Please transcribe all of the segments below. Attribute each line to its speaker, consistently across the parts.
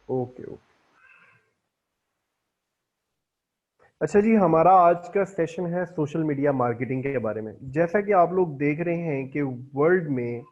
Speaker 1: Okay okay. अच्छा जी, हमारा आज का सेशन है सोशल मीडिया मार्केटिंग के बारे में। जैसा कि आप लोग देख रहे हैं कि वर्ल्ड में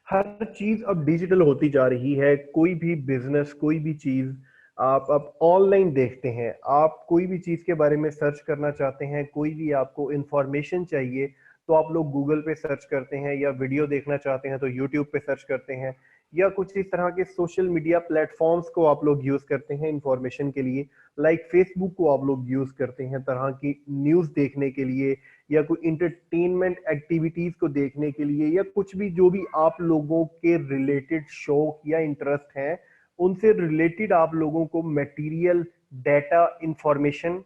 Speaker 1: हर चीज अब डिजिटल होती जा रही है। कोई भी बिजनेस, कोई भी चीज आप अब ऑनलाइन देखते हैं। आप कोई भी चीज के बारे में सर्च करना चाहते हैं, कोई भी आपको इंफॉर्मेशन चाहिए तो आप लोग गूगल पे सर्च करते हैं, या वीडियो देखना चाहते हैं तो यूट्यूब पे सर्च करते हैं, या कुछ इस तरह के सोशल मीडिया प्लेटफॉर्म्स को आप लोग यूज करते हैं इंफॉर्मेशन के लिए। लाइक फेसबुक को आप लोग यूज करते हैं तरह की न्यूज देखने के लिए, या कोई इंटरटेनमेंट एक्टिविटीज को देखने के लिए, या कुछ भी जो भी आप लोगों के रिलेटेड शौक या इंटरेस्ट हैं उनसे रिलेटेड आप लोगों को material, data, information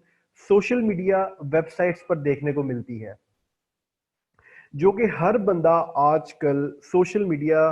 Speaker 1: social media websites पर देखने को मिलती है। जो कि हर बंदा आजकल सोशल मीडिया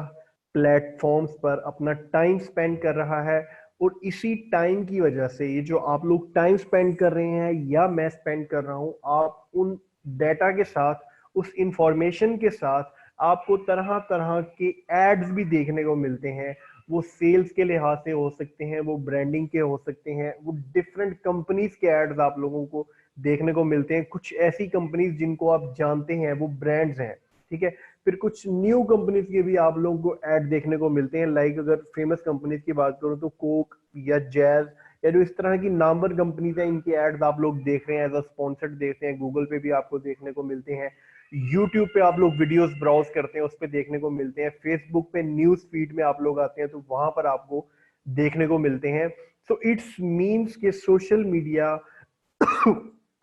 Speaker 1: प्लेटफॉर्म्स पर अपना टाइम स्पेंड कर रहा है। और इसी टाइम की वजह से ये जो आप लोग टाइम स्पेंड कर रहे हैं या मैं स्पेंड कर रहा हूं, आप उन डेटा के साथ, उस इंफॉर्मेशन के साथ आपको तरह तरह के एड्स भी देखने को मिलते हैं। वो सेल्स के लिहाज से हो सकते हैं, वो ब्रांडिंग के हो सकते हैं, वो डिफरेंट कंपनीज के एड्स आप लोगों को देखने को मिलते हैं। कुछ ऐसी कंपनीज जिनको आप जानते हैं, वो ब्रांड्स हैं, ठीक है। फिर कुछ न्यू कंपनीज के भी आप लोगों को ऐड देखने को मिलते हैं। लाइक अगर फेमस कंपनीज की बात करूं तो कोक या जैज, या जो इस तरह की नामवर कंपनीज हैं, इनके एड्स आप लोग देख रहे हैं, एज अ स्पॉन्सर्ड देखते हैं। गूगल पे भी आपको देखने को मिलते हैं। यूट्यूब पे आप लोग वीडियोस ब्राउज करते हैं, उस पर देखने को मिलते हैं। फेसबुक पे न्यूज फीड में आप लोग आते हैं तो वहां पर आपको देखने को मिलते हैं। सो इट्स मीन्स के सोशल मीडिया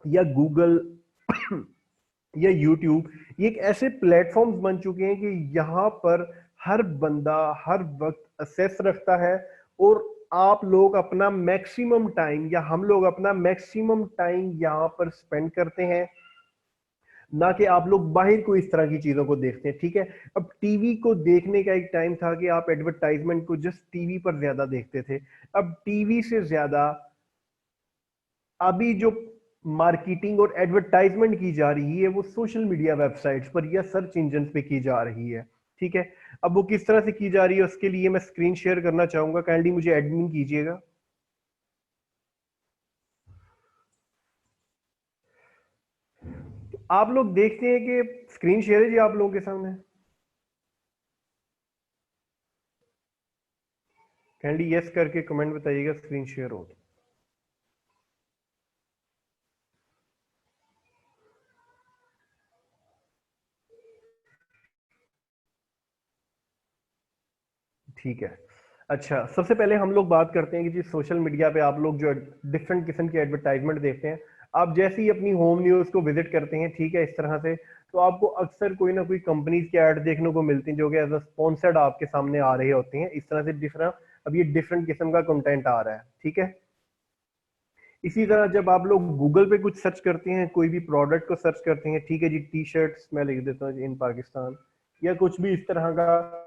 Speaker 1: या गूगल या यूट्यूब, ये एक ऐसे प्लेटफॉर्म्स बन चुके हैं कि यहाँ पर हर बंदा हर वक्त असेस रखता है। और आप लोग अपना मैक्सिमम टाइम, या हम लोग अपना मैक्सिमम टाइम यहाँ पर स्पेंड करते हैं, ना कि आप लोग बाहर को इस तरह की चीजों को देखते हैं, ठीक है। अब टीवी को देखने का एक टाइम था कि आप एडवर्टाइजमेंट को जस्ट टीवी पर ज्यादा देखते थे। अब टीवी से ज्यादा अभी जो मार्केटिंग और एडवर्टाइजमेंट की जा रही है वो सोशल मीडिया वेबसाइट्स पर या सर्च इंजन पे की जा रही है, ठीक है। अब वो किस तरह से की जा रही है उसके लिए मैं स्क्रीन शेयर करना चाहूंगा। काइंडली मुझे एडमिन कीजिएगा। आप लोग देखते हैं कि स्क्रीन शेयर है जी आप लोगों के सामने। काइंडली यस करके कमेंट बताइएगा स्क्रीन शेयर हो तो। ठीक है। अच्छा, सबसे पहले हम लोग बात करते हैं कि जी सोशल मीडिया पे आप लोग जो डिफरेंट किस्म की एडवर्टाइजमेंट देखते हैं। आप जैसे ही अपनी होम न्यूज को विजिट करते हैं, ठीक है, इस तरह से, तो आपको अक्सर कोई ना कोई कंपनीज के ऐड देखने को मिलती हैं जो कि एज अ स्पॉन्सर्ड आपके सामने आ रहे होते हैं। इस तरह से डिफरेंट, अब ये डिफरेंट किस्म का कंटेंट आ रहा है, ठीक है। इसी तरह जब आप लोग गूगल पे कुछ सर्च करते हैं, कोई भी प्रोडक्ट को सर्च करते हैं, ठीक है जी, टी शर्ट्स मैं लिख देता हूँ इन पाकिस्तान, या कुछ भी इस तरह का,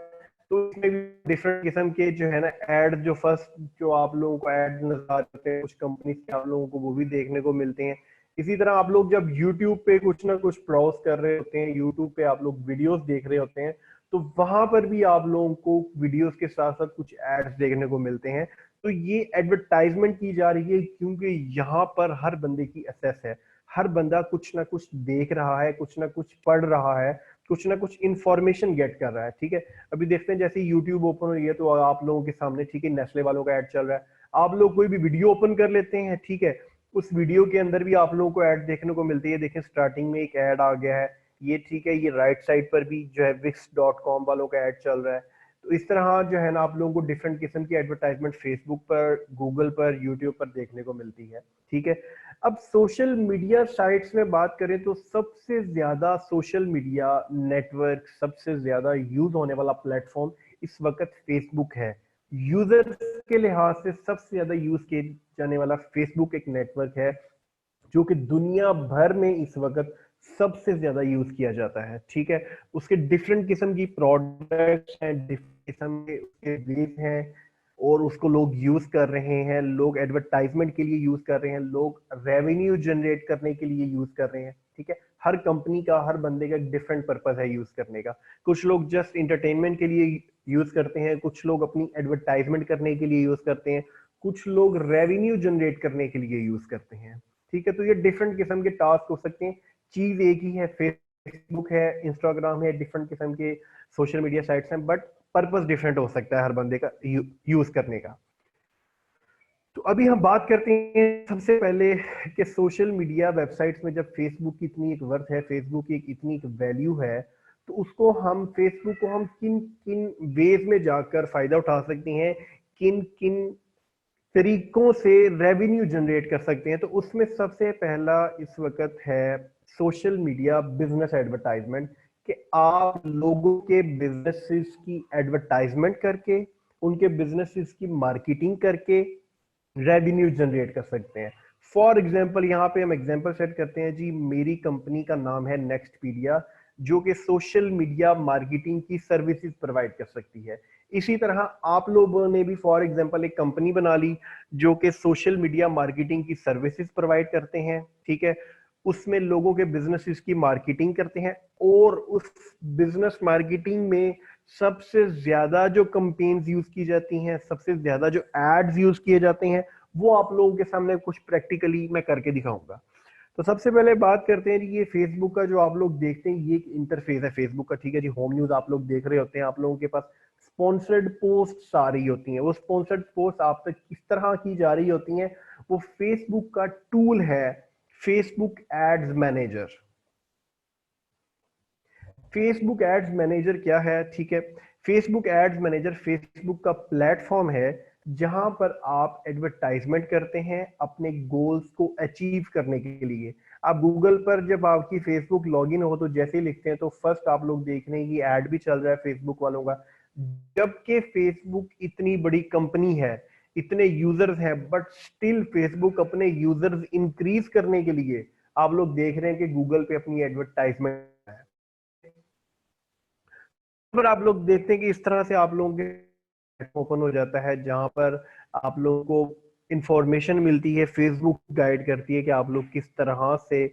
Speaker 1: तो इसमें भी डिफरेंट किस्म के जो है ना ऐड, जो फर्स्ट जो आप लोगों को ऐड नजर आते हैं कुछ कंपनी के, आप लोगों को वो भी देखने को मिलते हैं। इसी तरह आप लोग जब यूट्यूब पे कुछ ना कुछ ब्राउज कर रहे होते हैं, यूट्यूब पे आप लोग वीडियोस देख रहे होते हैं, तो वहां पर भी आप लोगों को वीडियोस के साथ साथ कुछ एड्स देखने को मिलते हैं। तो ये एडवर्टाइजमेंट की जा रही है क्योंकि यहाँ पर हर बंदे की एसेस है। हर बंदा कुछ ना कुछ देख रहा है, कुछ ना कुछ पढ़ रहा है, कुछ ना कुछ इंफॉर्मेशन गेट कर रहा है, ठीक है। अभी देखते हैं जैसे यूट्यूब ओपन हुई है तो आप लोगों के सामने, ठीक है, नेस्ले वालों का ऐड चल रहा है। आप लोग कोई भी वीडियो ओपन कर लेते हैं, ठीक है, उस वीडियो के अंदर भी आप लोगों को ऐड देखने को मिलती है। देखें स्टार्टिंग में एक ऐड आ गया है, ये ठीक है, ये राइट साइड पर भी जो है wix.com वालों का ऐड चल रहा है। तो इस तरह जो है ना आप लोगों को डिफरेंट किस्म की एडवर्टाइजमेंट फेसबुक पर, गूगल पर, यूट्यूब पर देखने को मिलती है, ठीक है। अब सोशल मीडिया साइट्स में बात करें तो सबसे ज्यादा सोशल मीडिया नेटवर्क, सबसे ज्यादा यूज होने वाला प्लेटफॉर्म इस वक्त फेसबुक है। यूजर्स के लिहाज से सबसे ज्यादा यूज किए जाने वाला फेसबुक एक नेटवर्क है जो कि दुनिया भर में इस वक्त सबसे ज्यादा यूज किया जाता है, ठीक है। उसके डिफरेंट किस्म की प्रोडक्ट्स हैं, डिफरेंट किस्म के उसके वेज हैं, और उसको लोग यूज कर रहे हैं। लोग एडवर्टाइजमेंट के लिए यूज कर रहे हैं, लोग रेवेन्यू जनरेट करने के लिए यूज कर रहे हैं, ठीक है। हर कंपनी का, हर बंदे का डिफरेंट पर्पज है यूज करने का। कुछ लोग जस्ट इंटरटेनमेंट के लिए यूज करते हैं, कुछ लोग अपनी एडवर्टाइजमेंट करने के लिए यूज करते हैं, कुछ लोग रेवेन्यू जनरेट करने के लिए यूज करते हैं। ठीक है, तो ये डिफरेंट किस्म के टास्क हो सकते हैं। चीज एक ही है, फेसबुक है, इंस्टाग्राम है, डिफरेंट किस्म के सोशल मीडिया साइट्स हैं, बट पर्पस डिफरेंट हो सकता है हर बंदे का यूज करने का। तो अभी हम बात करते हैं सबसे पहले कि सोशल मीडिया वेबसाइट्स में जब फेसबुक की इतनी एक वर्थ है, फेसबुक की एक इतनी एक वैल्यू है, तो उसको हम फेसबुक को हम किन किन वेज में जाकर फायदा उठा सकते हैं, किन किन तरीकों से रेवेन्यू जनरेट कर सकते हैं। तो उसमें सबसे पहला इस वक्त है सोशल मीडिया बिजनेस एडवर्टाइजमेंट, कि आप लोगों के बिजनेसेस की एडवर्टाइजमेंट करके, उनके बिजनेसेस की मार्केटिंग करके रेवेन्यू जनरेट कर सकते हैं। फॉर एग्जाम्पल यहाँ पे हम एग्जाम्पल सेट करते हैं जी, मेरी कंपनी का नाम है नेक्स्टपीडिया, जो कि सोशल मीडिया मार्केटिंग की सर्विसेज प्रोवाइड कर सकती है। इसी तरह आप लोगों ने भी फॉर एग्जांपल एक कंपनी बना ली जो कि सोशल मीडिया मार्केटिंग की सर्विसेज प्रोवाइड करते हैं। ठीक है, उसमें लोगों के बिजनेसेस की मार्केटिंग करते हैं, और उस बिजनेस मार्केटिंग में सबसे ज्यादा जो कंपेन्स यूज की जाती हैं, सबसे ज्यादा जो एड्स यूज किए जाते हैं, वो आप लोगों के सामने कुछ प्रैक्टिकली मैं करके दिखाऊंगा। तो सबसे पहले बात करते हैं जी, ये फेसबुक का जो आप लोग देखते हैं, ये एक इंटरफेस है फेसबुक का। ठीक है जी, होम न्यूज आप लोग देख रहे होते हैं, आप लोगों के पास स्पॉन्सर्ड पोस्ट आ रही होती हैं। वो स्पॉन्सर्ड पोस्ट आप तक किस तरह की जा रही होती हैं, वो फेसबुक का टूल है Facebook ads manager. Facebook ads manager क्या है? ठीक है, फेसबुक एड्स मैनेजर फेसबुक का प्लेटफॉर्म है जहां पर आप एडवर्टाइजमेंट करते हैं अपने गोल्स को अचीव करने के लिए। आप गूगल पर जब आपकी फेसबुक लॉगिन हो तो जैसे ही लिखते हैं तो फर्स्ट आप लोग देख रहे हैं कि एड भी चल रहा है फेसबुक वालों का। जबकि फेसबुक इतनी बड़ी कंपनी है, इतने यूजर्स हैं, बट स्टिल फेसबुक अपने यूजर्स इंक्रीज करने के लिए आप लोग देख रहे हैं कि गूगल पे अपनी एडवर्टाइजमेंट है। पर आप लोग देखते हैं कि इस तरह से आप लोगों के ओपन हो जाता है जहां पर आप लोगों को इंफॉर्मेशन मिलती है, फेसबुक गाइड करती है कि आप लोग किस तरह से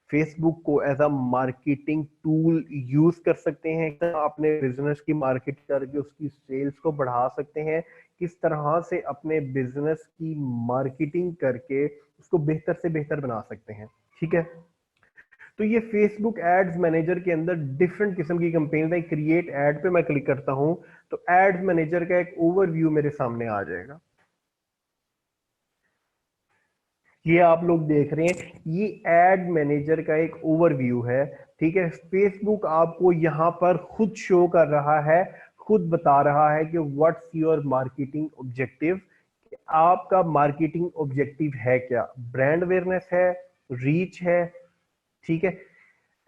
Speaker 1: फेसबुक को as a marketing tool use कर सकते हैं, अपने बिजनेस की मार्केट करके उसकी सेल्स को बढ़ा सकते हैं, किस तरह से अपने बिजनेस की मार्केटिंग करके उसको बेहतर से बेहतर बना सकते हैं। ठीक है, तो ये फेसबुक एड्स मैनेजर के अंदर डिफरेंट किस्म की कंपेन है। क्रिएट एड पे मैं क्लिक करता हूं तो एड्स मैनेजर का एक ओवरव्यू मेरे सामने आ जाएगा। ये आप लोग देख रहे हैं, ये एड मैनेजर का एक ओवरव्यू है। ठीक है, फेसबुक आपको यहां पर खुद शो कर रहा है, खुद बता रहा है कि व्हाट्स योर मार्केटिंग ऑब्जेक्टिव। आपका मार्केटिंग ऑब्जेक्टिव है क्या? ब्रांड अवेयरनेस है, रीच है, ठीक है,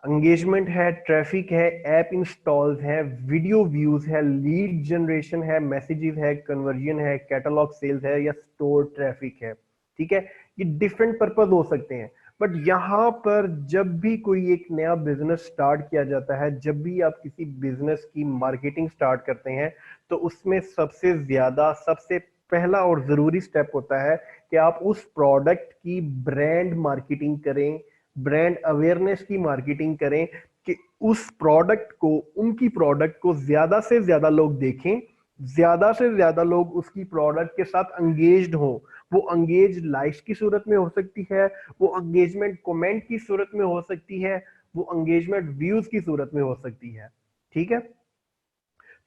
Speaker 1: एंगेजमेंट है, ट्रैफिक है, ऐप इंस्टॉल्स है, वीडियो व्यूज है, लीड जनरेशन है, मैसेजेस है, कन्वर्जन है, कैटलॉग सेल्स है, या स्टोर ट्रैफिक है। ठीक है, ये डिफरेंट पर्पस हो सकते हैं। बट यहाँ पर जब भी कोई एक नया बिजनेस स्टार्ट किया जाता है, जब भी आप किसी बिजनेस की मार्केटिंग स्टार्ट करते हैं, तो उसमें सबसे ज्यादा सबसे पहला और जरूरी स्टेप होता है कि आप उस प्रोडक्ट की ब्रांड मार्केटिंग करें, ब्रांड अवेयरनेस की मार्केटिंग करें, कि उस प्रोडक्ट को, उनकी प्रोडक्ट को ज्यादा से ज्यादा लोग देखें, ज्यादा से ज्यादा लोग उसकी प्रोडक्ट के साथ अंगेज्ड हो। वो अंगेज लाइक्स की सूरत में हो सकती है, वो एंगेजमेंट कमेंट की सूरत में हो सकती है, वो एंगेजमेंट व्यूज की सूरत में हो सकती है। ठीक है,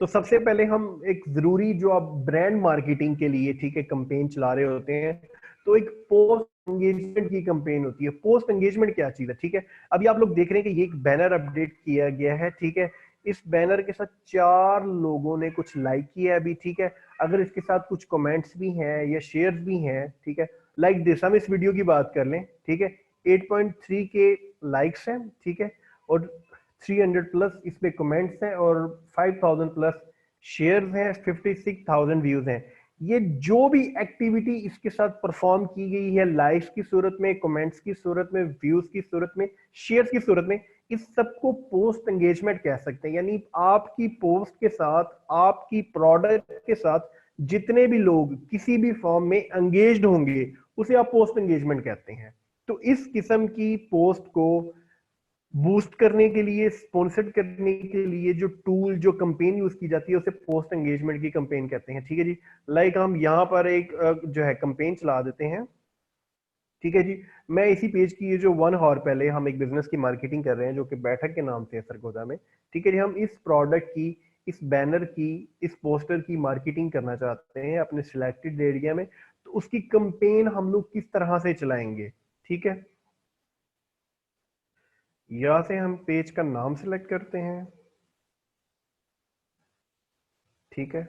Speaker 1: तो सबसे पहले हम एक जरूरी जो आप ब्रांड मार्केटिंग के लिए, ठीक है, कंपेन चला रहे होते हैं, तो एक पोस्ट एंगेजमेंट की कंपेन होती है। पोस्ट एंगेजमेंट क्या चीज है? ठीक है, अभी आप लोग देख रहे हैं कि ये एक बैनर अपडेट किया गया है। ठीक है, इस बैनर के साथ 4 लोगों ने कुछ लाइक किया है अभी। ठीक है, अगर इसके साथ कुछ कमेंट्स भी हैं या शेयर्स भी हैं, ठीक है, लाइक दिस, हम इस वीडियो की बात कर लें। ठीक है, 8.3 के लाइक्स हैं, ठीक है, और 300 प्लस इस पे कमेंट्स हैं, और 5000 प्लस शेयर्स हैं, 56,000 व्यूज हैं। ये जो भी एक्टिविटी इसके साथ परफॉर्म की गई है, लाइक्स की सूरत में, कमेंट्स की सूरत में, व्यूज की सूरत में, शेयर्स की सूरत में, इस सबको पोस्ट एंगेजमेंट कह सकते हैं। यानी आपकी पोस्ट के साथ, आपकी प्रोडक्ट के साथ जितने भी लोग किसी भी फॉर्म में एंगेज्ड होंगे, उसे आप पोस्ट एंगेजमेंट कहते हैं। तो इस किस्म की पोस्ट को बूस्ट करने के लिए, स्पॉन्सर्ड करने के लिए जो टूल, जो कैंपेन यूज की जाती है उसे पोस्ट एंगेजमेंट की कैंपेन कहते हैं। ठीक है जी। लाइक हम यहाँ पर एक जो है कैंपेन चला देते हैं। ठीक है जी। मैं इसी पेज की, ये जो 1 आवर पहले हम एक बिजनेस की मार्केटिंग कर रहे हैं जो कि बैठक के नाम से है सरगोदा में। ठीक है जी। हम इस प्रोडक्ट की, इस बैनर की, इस पोस्टर की मार्केटिंग करना चाहते हैं अपने सिलेक्टेड एरिया में। तो उसकी कैंपेन हम लोग किस तरह से चलाएंगे? ठीक है। यहाँ से हम पेज का नाम सेलेक्ट करते हैं। ठीक है।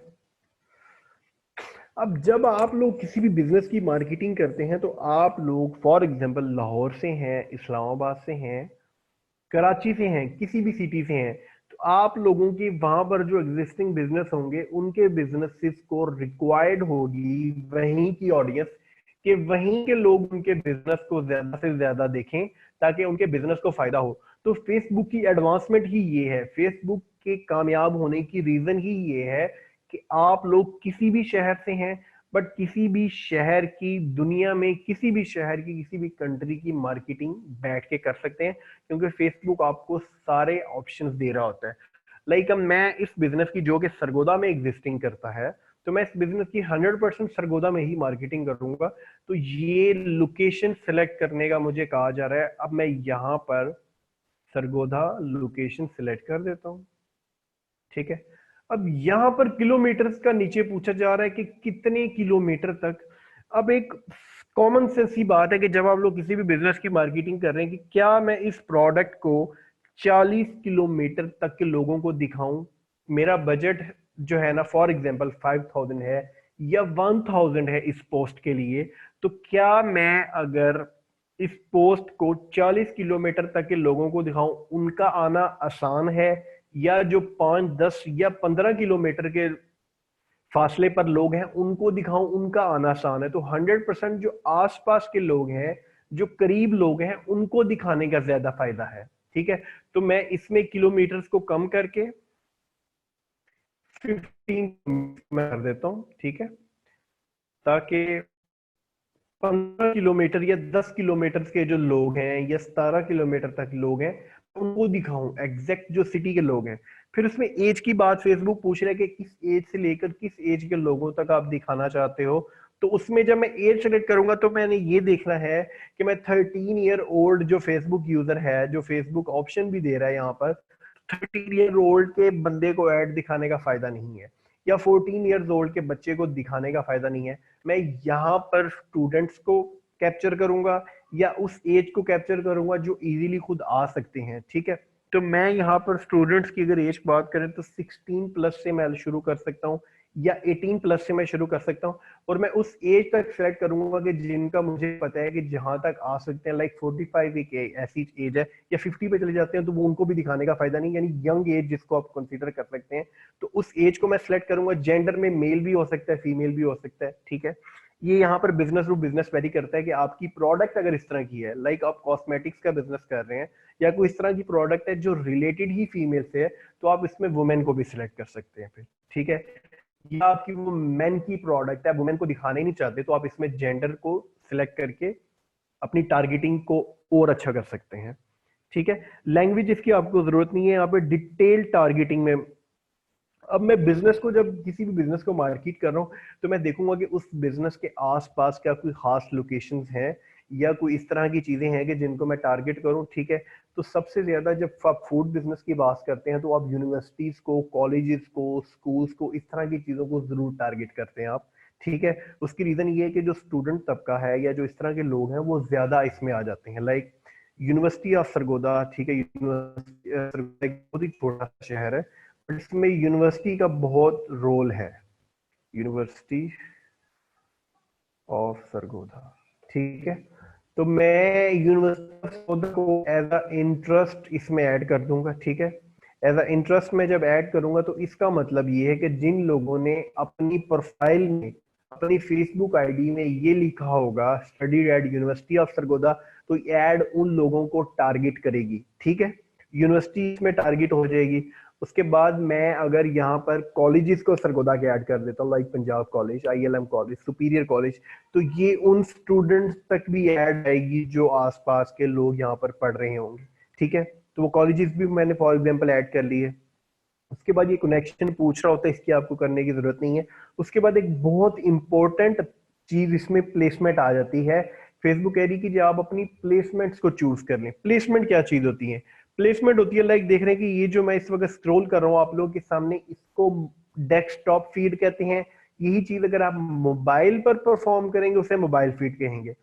Speaker 1: अब जब आप लोग किसी भी बिजनेस की मार्केटिंग करते हैं तो आप लोग फॉर एग्जांपल लाहौर से हैं, इस्लामाबाद से हैं, कराची से हैं, किसी भी सिटी से हैं, तो आप लोगों के वहां पर जो एग्जिस्टिंग बिजनेस होंगे उनके बिजनेसेस को रिक्वायर्ड होगी वहीं की ऑडियंस, कि वहीं के लोग उनके बिजनेस को ज्यादा से ज्यादा देखें ताकि उनके बिजनेस को फायदा हो। तो फेसबुक की एडवांसमेंट ही ये है, फेसबुक के कामयाब होने की रीजन ही ये है कि आप लोग किसी भी शहर से हैं, बट किसी भी शहर की, दुनिया में किसी भी शहर की, किसी भी कंट्री की मार्केटिंग बैठ के कर सकते हैं, क्योंकि फेसबुक आपको सारे ऑप्शंस दे रहा होता है। लाइक मैं इस बिजनेस की जो कि सरगोदा में एग्जिस्टिंग करता है, तो मैं इस बिजनेस की 100% सरगोदा में ही मार्केटिंग करूंगा। तो ये लोकेशन सेलेक्ट करने का मुझे कहा जा रहा है। अब मैं यहाँ पर सरगोदा लोकेशन सिलेक्ट कर देता हूँ। ठीक है। अब यहां पर किलोमीटर्स का नीचे पूछा जा रहा है कि कितने किलोमीटर तक। अब एक कॉमन सेंस सी बात है कि जब आप लोग किसी भी बिजनेस की मार्केटिंग कर रहे हैं कि क्या मैं इस प्रोडक्ट को 40 किलोमीटर तक के लोगों को दिखाऊं। मेरा बजट जो है ना, फॉर एग्जांपल 5000 है या 1000 है इस पोस्ट के लिए, तो क्या मैं अगर इस पोस्ट को 40 किलोमीटर तक के लोगों को दिखाऊं, उनका आना आसान है, या जो 5, 10 या 15 किलोमीटर के फासले पर लोग हैं उनको दिखाऊं, उनका आना आसान है? तो 100% जो आसपास के लोग हैं, जो करीब लोग हैं, उनको दिखाने का ज्यादा फायदा है। ठीक है। तो मैं इसमें किलोमीटर्स को कम करके 15 में कर देता हूं। ठीक है। ताकि 15 किलोमीटर या 10 किलोमीटर के जो लोग हैं या 17 किलोमीटर तक लोग हैं, उनको दिखाऊं एग्जैक्ट जो सिटी के लोग हैं। फिर उसमें एज की बात फेसबुक पूछ रहा है कि किस एज से लेकर किस एज के लोगों तक आप दिखाना चाहते हो। तो उसमें जब मैं एज सेलेक्ट करूंगा तो मैंने ये देखना है कि मैं 13 ईयर ओल्ड, जो फेसबुक यूजर है, जो फेसबुक ऑप्शन भी दे रहा है यहाँ पर, 13 ईयर ओल्ड के बंदे को ऐड दिखाने का फायदा नहीं है, या 14 ईयर्स ओल्ड के बच्चे को दिखाने का फायदा नहीं है। मैं यहाँ पर स्टूडेंट्स को कैप्चर करूंगा या उस एज को कैप्चर करूंगा जो इजीली खुद आ सकते हैं। ठीक है। तो मैं यहाँ पर स्टूडेंट्स की अगर एज की बात करें तो 16 प्लस से मैं शुरू कर सकता हूँ, या 18 प्लस से मैं शुरू कर सकता हूँ। और मैं उस एज तक सेलेक्ट करूंगा कि जिनका मुझे पता है कि जहां तक आ सकते हैं। लाइक 45 एक ऐसी एज है, या 50 पे चले जाते हैं तो वो उनको भी दिखाने का फायदा नहीं, यानी यंग एज जिसको आप कंसीडर कर सकते हैं। तो उस एज को मैं सेलेक्ट करूंगा। जेंडर में मेल भी हो सकता है, फीमेल भी हो सकता है। ठीक है। ये यहाँ पर बिजनेस टू बिजनेस वेरी करता है कि आपकी प्रोडक्ट अगर इस तरह की है, लाइक आप कॉस्मेटिक्स का बिजनेस कर रहे हैं, या कोई इस तरह की प्रोडक्ट है जो रिलेटेड ही फीमेल से है, तो आप इसमें वुमेन को भी सिलेक्ट कर सकते हैं फिर। ठीक है। या आपकी वो मेन की प्रोडक्ट है, वुमेन को दिखाना ही नहीं चाहते, तो आप इसमें जेंडर को सिलेक्ट करके अपनी टारगेटिंग को और अच्छा कर सकते हैं। ठीक है। लैंग्वेज इसकी आपको जरूरत नहीं है यहाँ पे डिटेल टारगेटिंग में। अब मैं बिजनेस को, जब किसी भी बिजनेस को मार्केट कर रहा हूँ, तो मैं देखूंगा कि उस बिजनेस के आसपास क्या कोई खास लोकेशंस हैं, या कोई इस तरह की चीजें हैं कि जिनको मैं टारगेट करूं। ठीक है। तो सबसे ज्यादा जब आप फूड बिजनेस की बात करते हैं तो आप यूनिवर्सिटीज को, कॉलेजेस को, स्कूल्स को, इस तरह की चीजों को जरूर टारगेट करते हैं आप। ठीक है। उसकी रीजन ये है कि जो स्टूडेंट तबका है या जो इस तरह के लोग हैं वो ज्यादा इसमें आ जाते हैं। लाइक यूनिवर्सिटी ऑफ सरगोदा, ठीक है, यूनिवर्सिटी एक बहुत ही छोटा सा शहर है, इसमें यूनिवर्सिटी का बहुत रोल है। University of Sargodha. ठीक है। तो मैं यूनिवर्सिटी ऑफ सरगोधा को एज अ इंटरेस्ट इसमें ऐड कर दूंगा। ठीक है। एज अ इंटरेस्ट में जब ऐड करूंगा तो इसका मतलब ये है कि जिन लोगों ने अपनी प्रोफाइल में, अपनी फेसबुक आईडी में ये लिखा होगा studied at university of Sargodha, तो ऐड उन लोगों को टारगेट करेगी। ठीक है। यूनिवर्सिटी में टारगेट हो जाएगी। उसके बाद मैं अगर यहाँ पर कॉलेजेस को सरगोदा के ऐड कर देता हूँ, like Punjab college, ILM college, superior college, तो ये उन स्टूडेंट्स तक भी ऐड आएगी जो आसपास के लोग यहाँ पर पढ़ रहे होंगे। ठीक है। तो वो कॉलेजेस भी मैंने फॉर एग्जांपल ऐड कर लिए। उसके बाद ये कनेक्शन पूछ रहा होता है, इसकी आपको करने की जरूरत नहीं है। उसके बाद एक बहुत इंपॉर्टेंट चीज इसमें प्लेसमेंट आ जाती है। फेसबुक कह रही कि जो आप अपनी प्लेसमेंट्स को चूज कर लें। प्लेसमेंट क्या चीज होती है? प्लेसमेंट होती है लाइक देख रहे हैं कि ये जो मैं इस वक्त स्क्रॉल कर रहा हूँ आप लोगों के सामने, इसको डेस्कटॉप फीड कहते हैं। यही चीज अगर आप मोबाइल पर परफॉर्म करेंगे उसे मोबाइल फीड कहेंगे।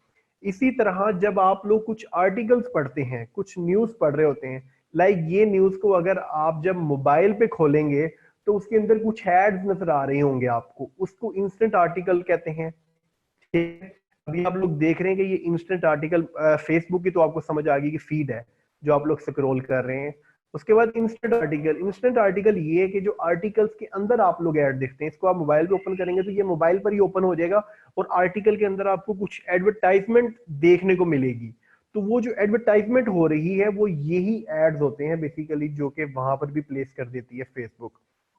Speaker 1: इसी तरह जब आप लोग कुछ आर्टिकल्स पढ़ते हैं, कुछ न्यूज पढ़ रहे होते हैं, लाइक ये न्यूज को अगर आप जब मोबाइल पे खोलेंगे तो उसके अंदर कुछ एड्स नजर आ रहे होंगे आपको, उसको इंस्टेंट आर्टिकल कहते हैं। ठीक है? अभी आप लोग देख रहे हैं कि ये इंस्टेंट आर्टिकल फेसबुक की तो आपको समझ आ गई कि फीड है जो आप लोग स्क्रॉल कर रहे हैं। उसके बाद इंस्टेंट आर्टिकल ये है कि जो आर्टिकल्स के अंदर आप लोग ऐड देखते हैं, इसको आप मोबाइल पे ओपन करेंगे तो ये मोबाइल पर ही ओपन हो जाएगा और आर्टिकल के अंदर आपको कुछ एडवर्टाइजमेंट देखने को मिलेगी। तो वो जो एडवर्टाइजमेंट हो रही है वो यही एड्स होते हैं बेसिकली, जो कि वहां पर भी प्लेस कर देती है Facebook.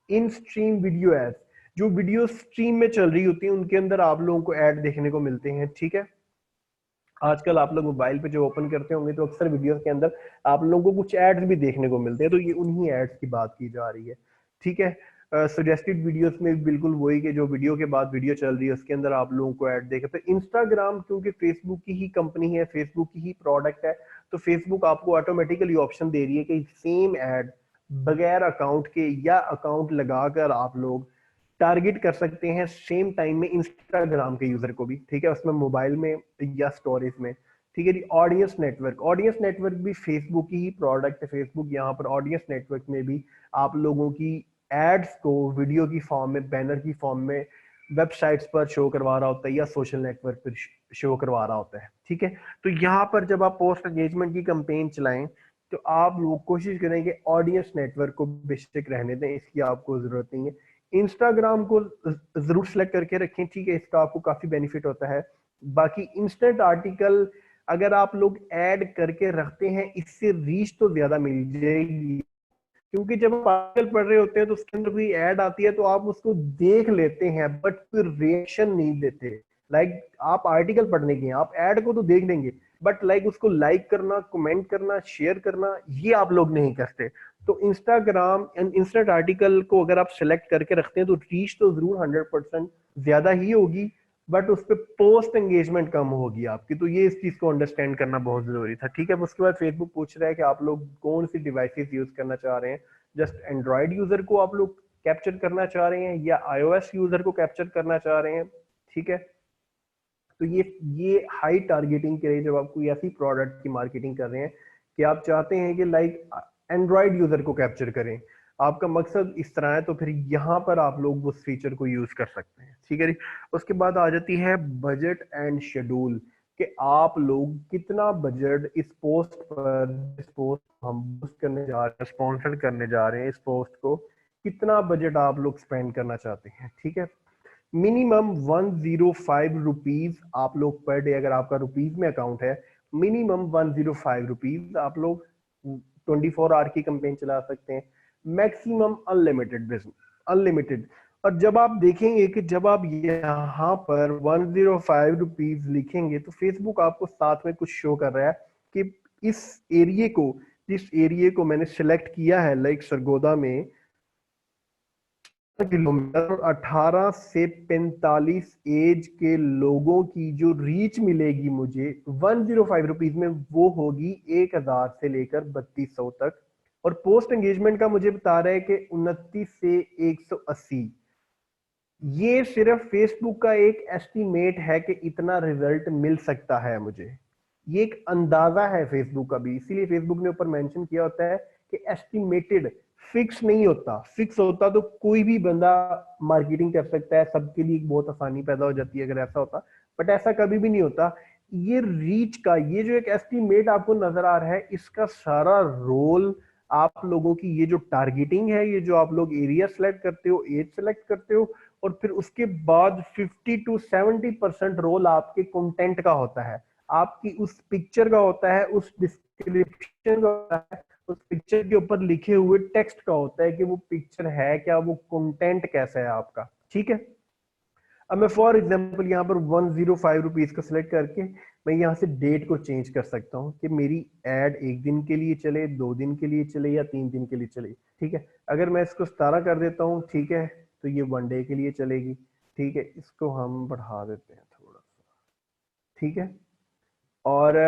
Speaker 1: In stream video ads, जो वीडियो स्ट्रीम में चल रही होती है उनके अंदर आप लोगों को ऐड देखने को मिलते हैं। ठीक है, आजकल आप लोग मोबाइल पे जो ओपन करते होंगे तो अक्सर वीडियोस के अंदर आप लोगों को कुछ एड्स भी देखने को मिलते हैं, तो ये उन्हीं एड्स की बात की जा रही है। ठीक है, सजेस्टेड वीडियोस में भी बिल्कुल वही कि जो वीडियो के बाद वीडियो चल रही है उसके अंदर आप लोगों को ऐड देखे। तो इंस्टाग्राम क्योंकि फेसबुक की ही कंपनी है, फेसबुक की ही प्रोडक्ट है, तो फेसबुक आपको ऑटोमेटिकली ऑप्शन दे रही है कि सेम एड बगैर अकाउंट के या अकाउंट लगाकर आप लोग टारगेट कर सकते हैं सेम टाइम में इंस्टाग्राम के यूजर को भी। ठीक है, उसमें मोबाइल में या स्टोरेज में। ठीक है जी, ऑडियंस नेटवर्क भी फेसबुक की ही प्रोडक्ट है। फेसबुक यहाँ पर ऑडियंस नेटवर्क में भी आप लोगों की एड्स को वीडियो की फॉर्म में, बैनर की फॉर्म में वेबसाइट्स पर शो करवा रहा होता है या सोशल नेटवर्क पर शो करवा रहा होता है। ठीक है, तो यहाँ पर जब आप पोस्ट एंगेजमेंट की कंपेन चलाएं तो आप लोग कोशिश करें कि ऑडियंस नेटवर्क को बेशक रहने दें, इसकी आपको जरूरत नहीं है। इंस्टाग्राम को जरूर सेलेक्ट करके रखें, ठीक है, इसका आपको काफी बेनिफिट होता है। बाकी इंस्टेंट आर्टिकल अगर आप लोग ऐड करके रखते हैं, इससे रीच तो ज्यादा मिल जाएगी, क्योंकि जब आप आर्टिकल पढ़ रहे होते हैं तो उसके अंदर कोई ऐड आती है तो आप उसको देख लेते हैं बट फिर रिएक्शन नहीं देते। लाइक आप आर्टिकल पढ़ने के हैं, आप ऐड को तो देख लेंगे बट लाइक उसको लाइक करना, कमेंट करना, शेयर करना, ये आप लोग नहीं करते। तो इंस्टाग्राम एंड इंस्टेंट आर्टिकल को अगर आप सेलेक्ट करके रखते हैं तो रीच तो जरूर 100% ज्यादा ही होगी, बट उस पर पोस्ट एंगेजमेंट कम होगी आपकी। तो ये इस चीज को अंडरस्टैंड करना बहुत जरूरी था। ठीक है, उसके बाद फेसबुक पूछ रहा है कि आप लोग कौन सी डिवाइसेस यूज करना चाह रहे हैं। जस्ट एंड्रॉइड यूजर को आप लोग कैप्चर करना चाह रहे हैं या आईओएस यूजर को कैप्चर करना चाह रहे हैं। ठीक है, तो ये हाई टारगेटिंग के लिए जब आप कोई ऐसी प्रोडक्ट की मार्केटिंग कर रहे हैं कि आप चाहते हैं कि लाइक एंड्रॉइड यूजर को कैप्चर करें, आपका मकसद इस तरह है, तो फिर यहाँ पर आप लोग उस फीचर को यूज कर सकते हैं। ठीक है जी, उसके बाद आ जाती है बजट एंड शेड्यूल, कि आप लोग कितना बजट इस पोस्ट पर, इस पोस्ट हम बूस्ट करने जा रहे हैं, स्पॉन्सर करने जा रहे हैं इस पोस्ट को, कितना बजट आप लोग स्पेंड करना चाहते हैं। ठीक है, मिनिमम 105 रुपीज आप लोग पर डे, अगर आपका रुपीज में अकाउंट है, मिनिमम 105 रुपीज आप लोग 24 आवर की कंपेन चला सकते हैं। Maximum unlimited business, unlimited. और जब आप देखेंगे कि जब आप यहाँ पर 105 रुपीज लिखेंगे तो फेसबुक आपको साथ में कुछ शो कर रहा है कि इस एरिए को, जिस एरिए को मैंने सिलेक्ट किया है लाइक सरगोदा में, किलोमीटर और 18 से 45 एज के लोगों की जो रीच मिलेगी मुझे 105 रुपीज में, वो होगी 1000 से लेकर 3200 तक। और पोस्ट एंगेजमेंट का मुझे बता रहा है कि 29 से 180। ये सिर्फ फेसबुक का एक एस्टीमेट है कि इतना रिजल्ट मिल सकता है मुझे, ये एक अंदाजा है फेसबुक का भी, इसीलिए फेसबुक ने ऊपर मेंशन किया होता है कि एस्टिमेटेड, फिक्स नहीं होता। फिक्स होता तो कोई भी बंदा मार्केटिंग कर सकता है, सबके लिए बहुत आसानी पैदा हो जाती है अगर ऐसा होता, बट ऐसा कभी भी नहीं होता। ये रीच का ये जो एक एस्टिमेट आपको नजर आ रहा है, इसका सारा रोल आप लोगों की ये जो टारगेटिंग है, ये जो आप लोग एरिया सेलेक्ट करते हो, एज सेलेक्ट करते हो, और फिर उसके बाद 50 to 70% रोल आपके कंटेंट का होता है, आपकी उस पिक्चर का होता है, उस डिस्क्रिप्शन का होता है, उस पिक्चर के ऊपर लिखे हुए टेक्स्ट का होता है कि वो पिक्चर है क्या, वो कंटेंट कैसा है आपका। ठीक है, अब मैं फॉर एग्जांपल यहाँ पर 105 रुपीज को सिलेक्ट करके मैं यहाँ से डेट को चेंज कर सकता हूँ कि मेरी एड 1 दिन के लिए चले, 2 दिन के लिए चले या 3 दिन के लिए चले। ठीक है, अगर मैं इसको 17 कर देता हूँ, ठीक है, तो ये 1 डे के लिए चलेगी। ठीक है, इसको हम बढ़ा देते हैं थोड़ा सा। ठीक है, और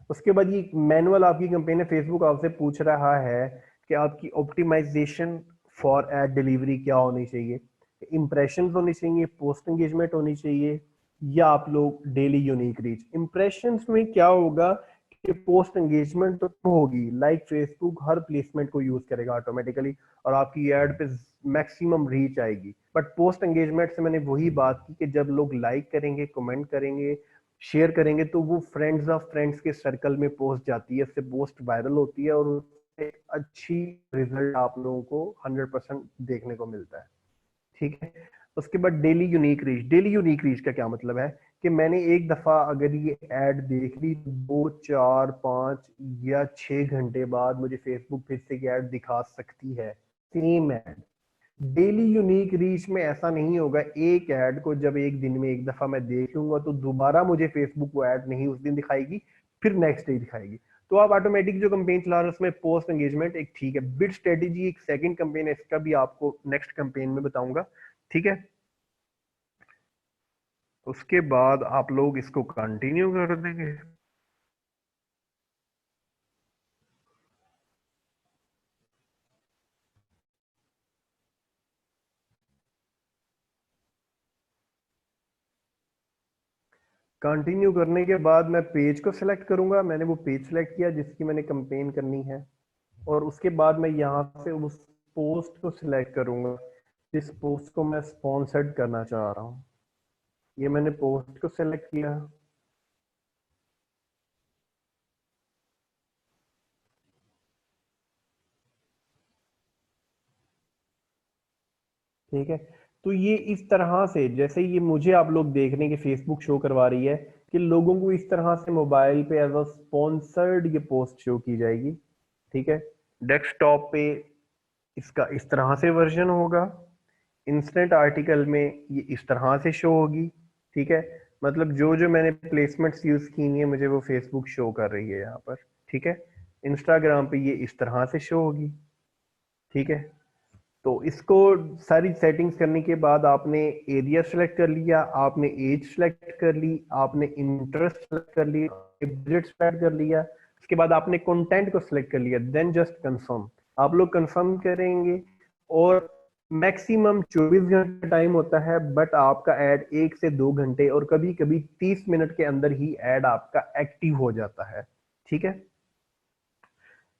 Speaker 1: उसके बाद ये मैनुअल आपकी कंपनी ने, फेसबुक आपसे पूछ रहा है कि आपकी ऑप्टिमाइजेशन फॉर एड डिलीवरी क्या होनी चाहिए। इंप्रेशन होनी चाहिए, पोस्ट एंगेजमेंट होनी चाहिए, या आप लोग डेली यूनिक रीच। इंप्रेशन में क्या होगा कि पोस्ट एंगेजमेंट तो होगी, लाइक फेसबुक हर प्लेसमेंट को यूज करेगा ऑटोमेटिकली और आपकी एड पे मैक्सिमम रीच आएगी। बट पोस्ट एंगेजमेंट से मैंने वही बात की कि जब लोग लाइक करेंगे, कमेंट करेंगे, शेयर करेंगे, तो वो फ्रेंड्स ऑफ फ्रेंड्स के सर्कल में पोस्ट जाती है, उससे पोस्ट वायरल होती है और उससे अच्छी रिजल्ट आप लोगों को 100% देखने को मिलता है। ठीक है, उसके बाद daily unique reach. Daily unique reach का क्या मतलब है कि मैंने एक दफा अगर ये एड देख ली, 2, 4, 5 या 6 घंटे बाद मुझे फेसबुक फिर से एड दिखा सकती है, same ad. Daily unique reach में ऐसा नहीं होगा, एक ऐड को जब एक दिन में एक दफा मैं देख लूंगा तो दोबारा मुझे फेसबुक वो ऐड नहीं उस दिन दिखाएगी, फिर नेक्स्ट डे दिखाएगी। तो आप ऑटोमेटिक जो कंपेन चला रहे हो उसमें पोस्ट एंगेजमेंट एक ठीक है, बिड स्ट्रेटेजी एक सेकंड कंपेन है, इसका भी आपको नेक्स्ट कंपेन में बताऊंगा। ठीक है, उसके बाद आप लोग इसको कंटिन्यू कर देंगे। कंटिन्यू करने के बाद मैं पेज को सिलेक्ट करूंगा, मैंने वो पेज सिलेक्ट किया जिसकी मैंने कंपेन करनी है, और उसके बाद मैं यहाँ से उस पोस्ट को सिलेक्ट करूंगा जिस पोस्ट को मैं स्पॉन्सर्ड करना चाह रहा हूँ। ये मैंने पोस्ट को सिलेक्ट किया। ठीक है, तो ये इस तरह से, जैसे ये मुझे आप लोग देख रहे हैं कि फेसबुक शो करवा रही है कि लोगों को इस तरह से मोबाइल पे एज अ स्पॉन्सर्ड ये पोस्ट शो की जाएगी। ठीक है, डेस्कटॉप पे इसका इस तरह से वर्जन होगा, इंस्टेंट आर्टिकल में ये इस तरह से शो होगी। ठीक है, मतलब जो जो मैंने प्लेसमेंट्स यूज की है मुझे वो फेसबुक शो कर रही है यहाँ पर। ठीक है, इंस्टाग्राम पे ये इस तरह से शो होगी। ठीक है, तो इसको सारी सेटिंग्स करने के बाद आपने एरिया सेलेक्ट कर लिया, आपने एज सेलेक्ट कर ली, आपने इंटरेस्ट सेलेक्ट कर लिया, बजट सेलेक्ट कर लिया, उसके बाद आपने कंटेंट को सिलेक्ट कर लिया, देन जस्ट कंफर्म। आप लोग कंफर्म करेंगे और मैक्सिमम 24 घंटे टाइम होता है, बट आपका ऐड 1 से 2 घंटे और कभी कभी 30 मिनट के अंदर ही ऐड आपका एक्टिव हो जाता है। ठीक है,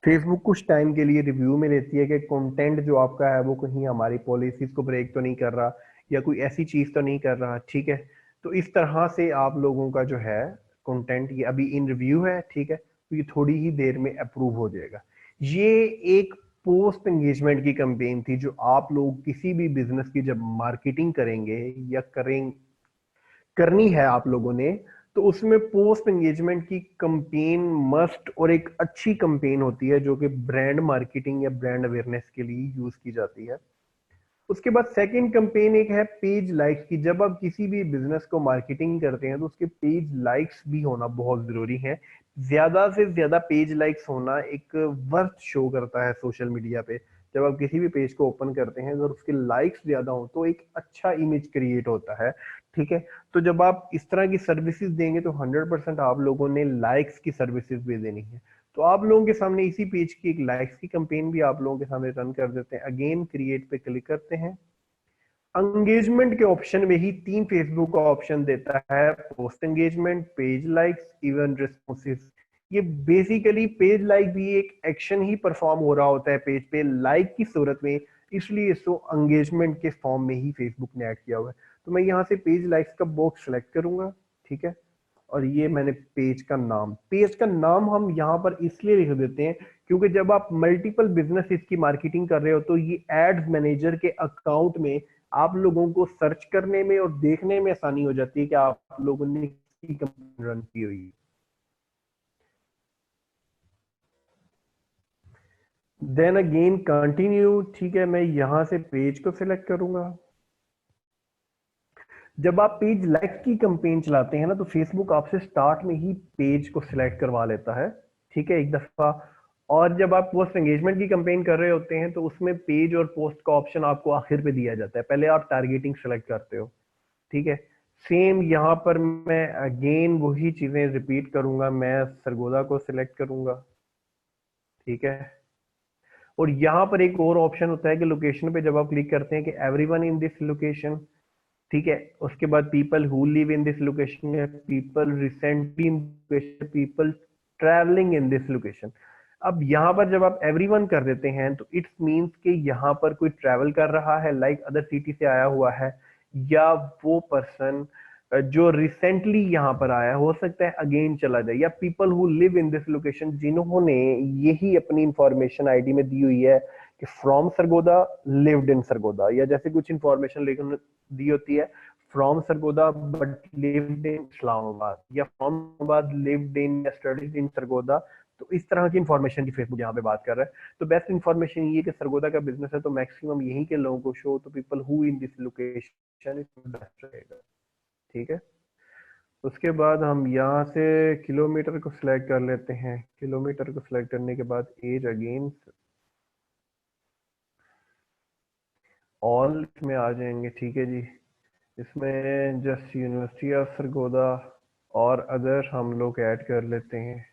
Speaker 1: फेसबुक कुछ टाइम के लिए रिव्यू में लेती है कि कंटेंट जो आपका है वो कहीं हमारी पॉलिसीज को ब्रेक तो नहीं कर रहा या कोई ऐसी चीज तो नहीं कर रहा। ठीक है, तो इस तरह से आप लोगों का जो है कंटेंट ये अभी इन रिव्यू है। ठीक है, तो ये थोड़ी ही देर में अप्रूव हो जाएगा। ये एक पोस्ट एंगेजमेंट की कैंपेन थी जो आप लोग किसी भी बिजनेस की जब मार्केटिंग करेंगे या करनी है आप लोगों ने, तो उसमें पोस्ट एंगेजमेंट की कंपेन मस्ट और एक अच्छी कंपेन होती है जो कि ब्रांड मार्केटिंग या ब्रांड अवेयरनेस के लिए यूज की जाती है। उसके बाद सेकंड कंपेन एक है पेज लाइक्स की। जब आप किसी भी बिजनेस को मार्केटिंग करते हैं तो उसके पेज लाइक्स भी होना बहुत जरूरी है। ज्यादा से ज्यादा पेज लाइक्स होना एक वर्थ शो करता है सोशल मीडिया पे। जब आप किसी भी पेज को ओपन करते हैं अगर उसके लाइक्स ज्यादा हो तो एक अच्छा इमेज क्रिएट होता है। ठीक है, तो जब आप इस तरह की सर्विसेज देंगे तो 100% आप लोगों ने लाइक्स की सर्विसेज भी देनी है। तो आप लोगों के सामने इसी पेज की एक लाइक्स की कैंपेन भी आप लोगों के सामने रन कर देते हैं। अगेन क्रिएट पे क्लिक करते हैं, एंगेजमेंट के ऑप्शन में ही 3 फेसबुक का ऑप्शन देता है, post engagement, page likes, even responses. ये बेसिकली पेज लाइक भी एक एक्शन ही परफॉर्म हो रहा होता है पेज पे लाइक की सूरत में, इसलिए इसको एंगेजमेंट के फॉर्म में ही फेसबुक ने ऐड किया हुआ है। तो मैं यहाँ से पेज लाइक्स का बॉक्स सेलेक्ट करूंगा। ठीक है, और ये मैंने पेज का नाम हम यहाँ पर इसलिए लिख देते हैं क्योंकि जब आप मल्टीपल बिजनेस की मार्केटिंग कर रहे हो तो ये एड्स मैनेजर के अकाउंट में आप लोगों को सर्च करने में और देखने में आसानी हो जाती है कि आप लोगों ने किसी कंपनी रन की हुई। Then again continue. ठीक है, मैं यहां से पेज को सिलेक्ट करूंगा। जब आप पेज लाइक्स की कंपेन चलाते हैं ना, तो फेसबुक आपसे स्टार्ट में ही पेज को सिलेक्ट करवा लेता है, ठीक है, एक दफा। और जब आप पोस्ट एंगेजमेंट की कंपेन कर रहे होते हैं, तो उसमें पेज और पोस्ट का ऑप्शन आपको आखिर पे दिया जाता है, पहले आप टारगेटिंग सेलेक्ट करते हो, ठीक है। सेम यहाँ पर मैं अगेन वही चीजें रिपीट करूंगा, मैं सरगोदा को सिलेक्ट करूंगा, ठीक है। और यहाँ पर एक और ऑप्शन होता है कि लोकेशन पे जब आप क्लिक करते हैं कि एवरीवन इन दिस लोकेशन, ठीक है, उसके बाद people who live in this location है, people recently in people travelling in this location. अब यहाँ पर जब आप एवरीवन कर देते हैं, तो इट्स मींस कि यहाँ पर कोई ट्रैवल कर रहा है, लाइक अदर सिटी से आया हुआ है, या वो पर्सन जो रिसेंटली यहाँ पर आया, हो सकता है अगेन चला जाए, या people who live in this location, जिन्होंने यही अपनी इंफॉर्मेशन आईडी में दी हुई है कि from Sargodha, lived in Sargodha, या जैसे कुछ इंफॉर्मेशन लेकर दी होती है, from Sargodha but lived in Islamabad, या फ्रॉम इस्लामाबाद लिव्ड इन या स्टडीज इन सरगोदा। तो इस तरह की इंफॉर्मेशन की फेसबुक यहाँ पे बात कर रहा है। तो बेस्ट इंफॉर्मेशन ये कि सरगोदा का बिजनेस है, तो मैक्सिमम यहीं के लोगों को शो, तो people who in this location best रहेगा, ठीक है। उसके बाद हम यहाँ से किलोमीटर को सिलेक्ट कर लेते हैं, किलोमीटर को सिलेक्ट करने के बाद एज अगेन ऑल इसमें आ जाएंगे, ठीक है जी। इसमें जस्ट यूनिवर्सिटी ऑफ सरगोदा और अदर हम लोग ऐड कर लेते हैं।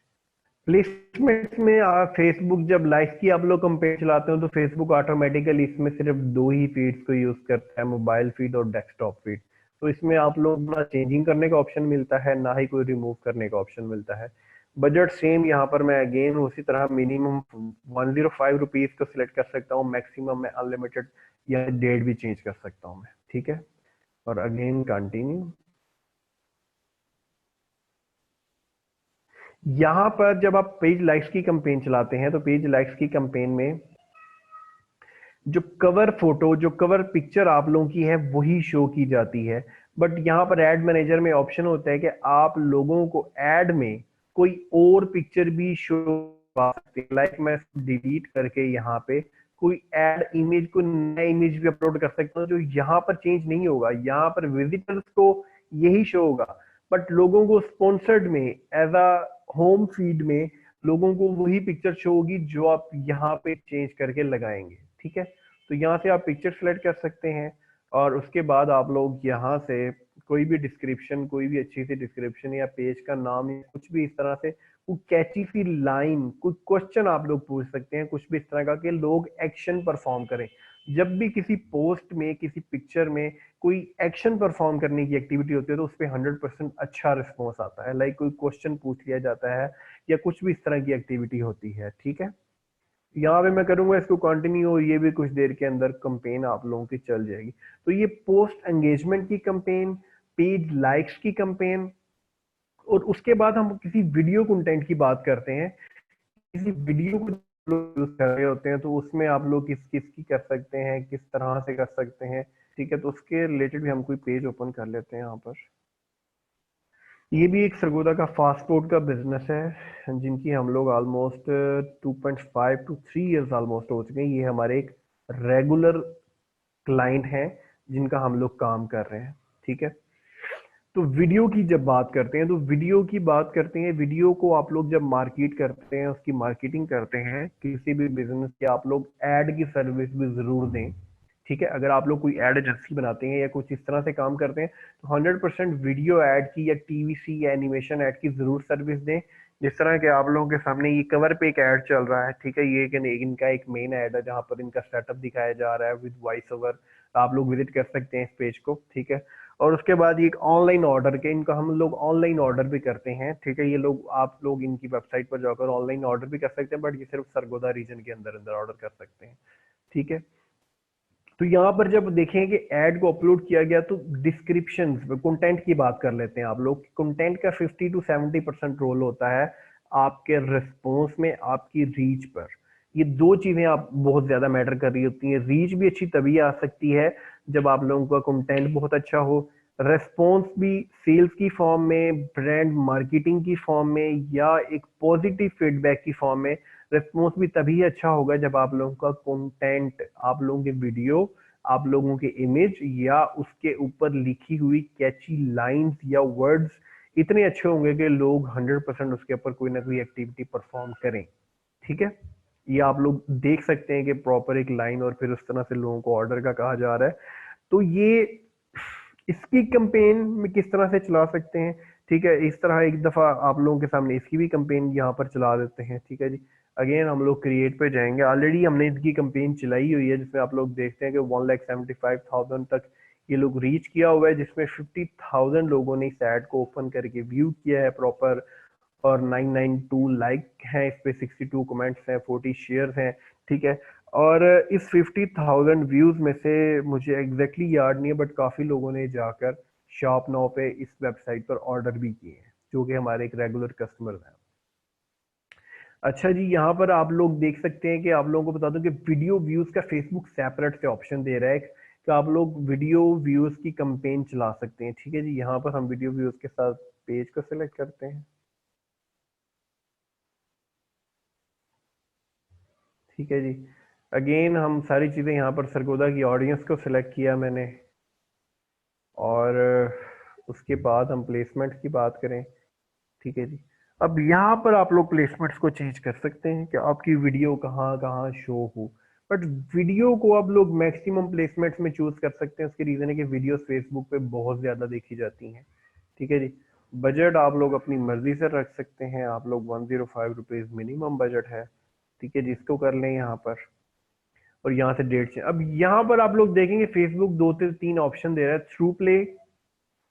Speaker 1: प्लेसमेंट्स में फेसबुक जब लाइक की आप लोग कंपेयर चलाते हो, तो फेसबुक ऑटोमेटिकली इसमें सिर्फ दो ही फीड्स को यूज करता है, मोबाइल फीड और डेस्कटॉप फीड। तो इसमें आप लोग ना चेंजिंग करने का ऑप्शन मिलता है, ना ही कोई रिमूव करने का ऑप्शन मिलता है। बजट सेम यहाँ पर मैं अगेन उसी तरह मिनिमम 105 रुपीज को सिलेक्ट कर सकता हूँ, मैक्सिमम मैं अनलिमिटेड या डेट भी चेंज कर सकता हूँ मैं, ठीक है। और अगेन कंटिन्यू। यहां पर जब आप पेज लाइक्स की कंपेन चलाते हैं, तो पेज लाइक्स की कंपेन में जो कवर फोटो, जो कवर पिक्चर आप लोगों की है, वही शो की जाती है। बट यहाँ पर एड मैनेजर में ऑप्शन होता है कि आप लोगों को एड में कोई और पिक्चर भी शो कर सकते हैं, लाइक मैं डिलीट करके यहाँ पे कोई एड इमेज को नया इमेज भी अपलोड कर सकता हूँ, जो यहाँ पर चेंज नहीं होगा, यहाँ पर विजिटर्स को यही शो होगा, बट लोगों को स्पॉन्सर्ड में एज अ होम फीड में लोगों को वही पिक्चर शो होगी जो आप यहाँ पे चेंज करके लगाएंगे, ठीक है। तो यहाँ से आप पिक्चर सेलेक्ट कर सकते हैं, और उसके बाद आप लोग यहाँ से कोई भी डिस्क्रिप्शन, कोई भी अच्छी सी डिस्क्रिप्शन या पेज का नाम या कुछ भी इस तरह से कोई कैची सी लाइन, कोई क्वेश्चन आप लोग पूछ सकते हैं, कुछ भी इस तरह का कि लोग एक्शन परफॉर्म करें। जब भी किसी पोस्ट में, किसी पिक्चर में कोई एक्शन परफॉर्म करने की एक्टिविटी होती है, तो उस पर 100% अच्छा रिस्पॉन्स आता है, लाइक कोई क्वेश्चन पूछ लिया जाता है या कुछ भी इस तरह की एक्टिविटी होती है, ठीक है। यहाँ पे मैं करूंगा इसको कंटिन्यू, और ये भी कुछ देर के अंदर कंपेन आप लोगों की चल जाएगी। तो ये पोस्ट एंगेजमेंट की कंपेन, पेज लाइक्स की कंपेन, और उसके बाद हम किसी वीडियो कंटेंट की बात करते हैं। किसी वीडियो को लोग यूज कर रहे होते हैं, तो उसमें आप लोग किस किस की कर सकते हैं, किस तरह से कर सकते हैं, ठीक है। तो उसके रिलेटेड भी हम कोई पेज ओपन कर लेते हैं यहाँ पर। ये भी एक सरगोदा का फास्ट फूड का बिजनेस है, जिनकी हम लोग ऑलमोस्ट 2.5 to 3 years ऑलमोस्ट हो चुके हैं। ये हमारे एक रेगुलर क्लाइंट हैं जिनका हम लोग काम कर रहे हैं, ठीक है। तो वीडियो की जब बात करते हैं, तो वीडियो की बात करते हैं, वीडियो को आप लोग जब मार्केट करते हैं, उसकी मार्केटिंग करते हैं किसी भी बिजनेस की, आप लोग एड की सर्विस भी जरूर दें, ठीक है। अगर आप लोग कोई एड एजेंसी बनाते हैं या कुछ इस तरह से काम करते हैं, तो 100% वीडियो एड की या टीवीसी या एनिमेशन एड की जरूर सर्विस दें। जिस तरह के आप लोगों के सामने ये कवर पे एक ऐड चल रहा है, ठीक है, ये इनका एक मेन ऐड है जहां पर इनका सेटअप दिखाया जा रहा है विद वॉइस ओवर। आप लोग विजिट कर सकते हैं इस पेज को, ठीक है। और उसके बाद ये एक ऑनलाइन ऑर्डर के, इनका हम लोग ऑनलाइन ऑर्डर भी करते हैं, ठीक है। ये लोग, आप लोग इनकी वेबसाइट पर जाकर ऑनलाइन ऑर्डर भी कर सकते हैं, बट ये सिर्फ सरगोदा रीजन के अंदर अंदर ऑर्डर कर सकते हैं, ठीक है। तो यहाँ पर जब देखें कि ऐड को अपलोड किया गया, तो डिस्क्रिप्शन कंटेंट की बात कर लेते हैं आप लोग। कंटेंट का 50 to 70% रोल होता है आपके रिस्पॉन्स में, आपकी रीच पर। ये दो चीजें आप बहुत ज्यादा मैटर कर रही होती हैं। रीच भी अच्छी तभी आ सकती है जब आप लोगों का कंटेंट बहुत अच्छा हो, रेस्पॉन्स भी सेल्स की फॉर्म में, ब्रांड मार्केटिंग की फॉर्म में, या एक पॉजिटिव फीडबैक की फॉर्म में। रिस्पॉन्स भी तभी अच्छा होगा जब आप लोगों का कंटेंट, आप लोगों की वीडियो आप लोगों के इमेज या उसके ऊपर लिखी हुई कैची लाइंस या वर्ड्स इतने अच्छे होंगे कि लोग 100% उसके ऊपर कोई ना कोई एक्टिविटी परफॉर्म करें। ठीक है, ये आप लोग देख सकते हैं कि प्रॉपर एक लाइन और फिर उस तरह से लोगों को ऑर्डर का कहा जा रहा है। तो ये इसकी कंपेन में किस तरह से चला सकते हैं। ठीक है, इस तरह एक दफा आप लोगों के सामने इसकी भी कंपेन यहाँ पर चला देते हैं। ठीक है जी, अगेन हम लोग क्रिएट पे जाएंगे। ऑलरेडी हमने इसकी कंपेन चलाई हुई है जिसमें आप लोग देखते हैं कि 1,75,000 तक ये लोग रीच किया हुआ है, जिसमें 50,000 लोगों ने इस एड को ओपन करके व्यू किया है प्रॉपर, और 992 लाइक हैं इस पे, 62 कमेंट्स हैं, 40 शेयर्स हैं। ठीक है, और इस 50,000 व्यूज में से मुझे एग्जैक्टली याद नहीं है बट काफी लोगों ने जाकर शॉप नाउ पे इस वेबसाइट पर ऑर्डर भी किए हैं, जो कि हमारे एक रेगुलर कस्टमर हैं। अच्छा जी, यहाँ पर आप लोग देख सकते हैं कि आप लोगों को बता दूं कि वीडियो व्यूज का फेसबुक सेपरेट से ऑप्शन दे रहा है कि आप लोग वीडियो व्यूज की कंपेन चला सकते हैं। ठीक है जी, यहाँ पर हम वीडियो व्यूज के साथ पेज को सिलेक्ट करते हैं। ठीक है जी, अगेन हम सारी चीज़ें यहाँ पर सरगोदा की ऑडियंस को सिलेक्ट किया मैंने, और उसके बाद हम प्लेसमेंट की बात करें। ठीक है जी, अब यहाँ पर आप लोग प्लेसमेंट्स को चेंज कर सकते हैं कि आपकी वीडियो कहाँ कहाँ शो हो, बट वीडियो को आप लोग मैक्सिमम प्लेसमेंट्स में चूज कर सकते हैं। उसकी रीजन है कि वीडियो फेसबुक पे बहुत ज्यादा देखी जाती हैं। ठीक है जी, बजट आप लोग अपनी मर्जी से रख सकते हैं, आप लोग 105 रुपीज मिनिमम बजट है। ठीक है जी, इसको कर लें यहाँ पर, और यहाँ से डेट चेंज। अब यहाँ पर आप लोग देखेंगे फेसबुक दो से तीन ऑप्शन दे रहा है, थ्रू प्ले।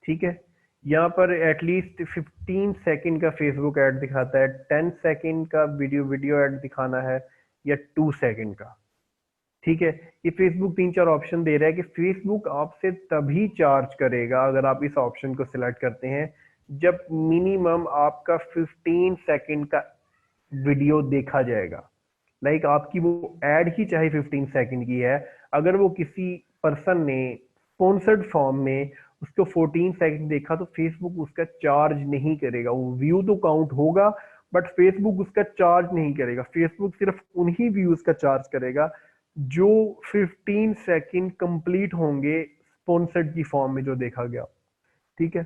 Speaker 1: ठीक है, यहाँ पर एटलीस्ट 15 सेकंड का फेसबुक ऐड दिखाता है, 10 सेकंड का वीडियो वीडियो ऐड दिखाना है, या 2 सेकंड का। ठीक है, ये फेसबुक तीन चार ऑप्शन दे रहा है कि फेसबुक आपसे तभी चार्ज करेगा अगर आप इस ऑप्शन को सिलेक्ट करते हैं जब मिनिमम आपका 15 सेकंड का वीडियो देखा जाएगा। लाइक आपकी वो एड ही चाहे 15 सेकंड की है, अगर वो किसी पर्सन ने स्पॉन्सर्ड फॉर्म में उसको 14 सेकंड देखा तो फेसबुक उसका चार्ज नहीं करेगा। वो व्यू तो काउंट होगा बट फेसबुक उसका चार्ज नहीं करेगा। फेसबुक सिर्फ उन्हीं व्यूज का चार्ज करेगा जो 15 सेकंड कंप्लीट होंगे स्पॉन्सर्ड की फॉर्म में जो देखा गया। ठीक है,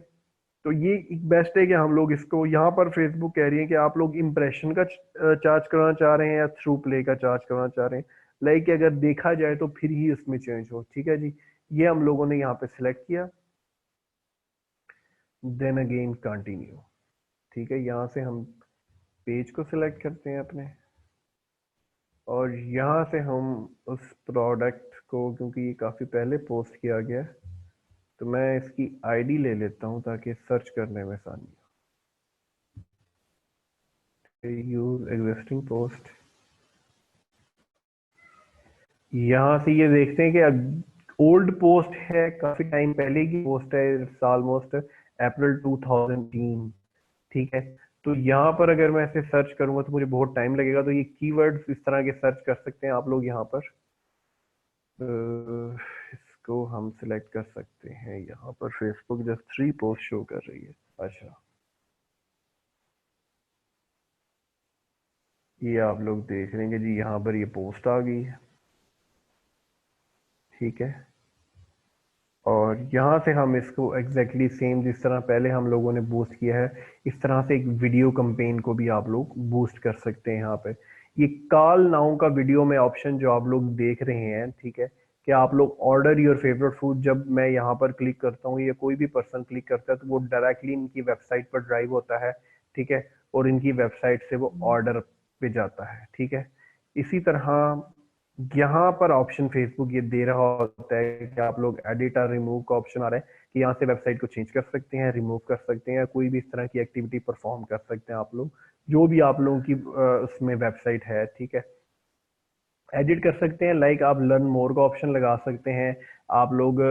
Speaker 1: तो ये एक बेस्ट है कि हम लोग इसको यहाँ पर फेसबुक कह रही है कि आप लोग इंप्रेशन का चार्ज करना चाह रहे हैं या थ्रू प्ले का चार्ज करना चाह रहे हैं। लाइक अगर देखा जाए तो फिर ही उसमें चेंज हो। ठीक है जी, ये हम लोगों ने यहाँ पे सिलेक्ट किया, देन अगेन कंटिन्यू। ठीक है, यहाँ से हम पेज को सिलेक्ट करते हैं अपने, और यहाँ से हम उस प्रोडक्ट को, क्योंकि ये काफ़ी पहले पोस्ट किया गया है तो मैं इसकी आईडी ले लेता हूँ ताकि सर्च करने में आसानी हो। यूज एग्जिस्टिंग पोस्ट, यहाँ से ये देखते हैं कि ओल्ड पोस्ट है, काफी टाइम पहले की पोस्ट है, ऑलमोस्ट अप्रैल 2003। ठीक है, तो यहाँ पर अगर मैं इसे सर्च करूंगा तो मुझे बहुत टाइम लगेगा, तो ये कीवर्ड्स इस तरह के सर्च कर सकते हैं आप लोग यहाँ पर। इसको हम सिलेक्ट कर सकते हैं, यहाँ पर फेसबुक जस्ट 3 पोस्ट शो कर रही है। अच्छा, ये आप लोग देख लेंगे जी, यहाँ पर ये पोस्ट आ गई है। ठीक है, और यहाँ से हम इसको एग्जैक्टली सेम जिस तरह पहले हम लोगों ने बूस्ट किया है, इस तरह से एक वीडियो कंपेन को भी आप लोग बूस्ट कर सकते हैं। यहाँ पे ये कॉल नाउ का वीडियो में ऑप्शन जो आप लोग देख रहे हैं, ठीक है, कि आप लोग ऑर्डर योर फेवरेट फूड, जब मैं यहाँ पर क्लिक करता हूँ या कोई भी पर्सन क्लिक करता है तो वो डायरेक्टली इनकी वेबसाइट पर ड्राइव होता है। ठीक है, और इनकी वेबसाइट से वो ऑर्डर पे जाता है। ठीक है, इसी तरह यहाँ पर ऑप्शन फेसबुक ये दे रहा होता है कि आप लोग एडिट और रिमूव का ऑप्शन आ रहा है कि यहाँ से वेबसाइट को चेंज कर सकते हैं, रिमूव कर सकते हैं, या कोई भी इस तरह की एक्टिविटी परफॉर्म कर सकते हैं आप लोग, जो भी आप लोगों की उसमें वेबसाइट है। ठीक है, एडिट कर सकते हैं, लाइक आप लर्न मोर का ऑप्शन लगा सकते हैं। आप लोग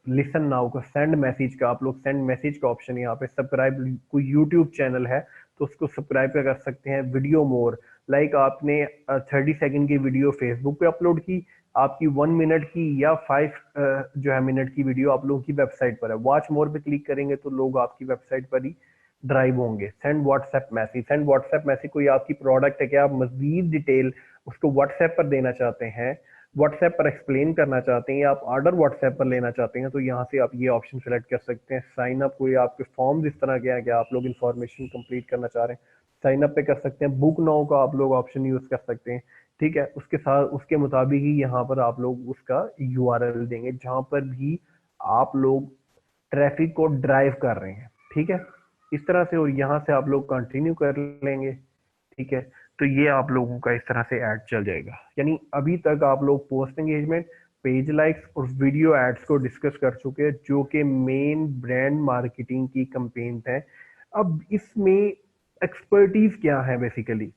Speaker 1: लिसन नाउ का, सेंड मैसेज का, आप लोग सेंड मैसेज का ऑप्शन यहाँ पे, सब्सक्राइब, कोई यूट्यूब चैनल है तो उसको सब्सक्राइब कर सकते हैं। वीडियो मोर, लाइक आपने 30 सेकंड की वीडियो फेसबुक पे अपलोड की, आपकी 1 मिनट की या 5 मिनट की वीडियो आप लोगों की वेबसाइट पर है, वॉच मोर पे क्लिक करेंगे तो लोग आपकी वेबसाइट पर ही ड्राइव होंगे। Send WhatsApp message, send WhatsApp message, कोई आपकी प्रोडक्ट है कि आप मजीद डिटेल उसको व्हाट्सएप पर देना चाहते हैं व्हाट्सएप पर एक्सप्लेन करना चाहते हैं या आप ऑर्डर व्हाट्सएप पर लेना चाहते हैं, तो यहाँ से आप ये ऑप्शन सेलेक्ट कर सकते हैं। साइन अप, कोई आपके फॉर्म इस तरह के हैं कि आप लोग इन्फॉर्मेशन कंप्लीट करना चाह रहे हैं, साइन अप पे कर सकते हैं। बुक नाउ का आप लोग ऑप्शन यूज कर सकते हैं, ठीक है। उसके साथ उसके मुताबिक ही यहाँ पर आप लोग उसका यूआरएल देंगे जहां पर भी आप लोग ट्रैफिक को ड्राइव कर रहे हैं, ठीक है, इस तरह से। और यहाँ से आप लोग कंटिन्यू कर लेंगे, ठीक है। तो ये आप लोगों का इस तरह से ऐड चल जाएगा। यानी अभी तक आप लोग पोस्ट एंगेजमेंट, पेज लाइक्स और वीडियो एड्स को डिस्कस कर चुके हैं, जो कि मेन ब्रांड मार्केटिंग की कैंपेन है। अब इसमें एक्सपर्टीज क्या है? बेसिकली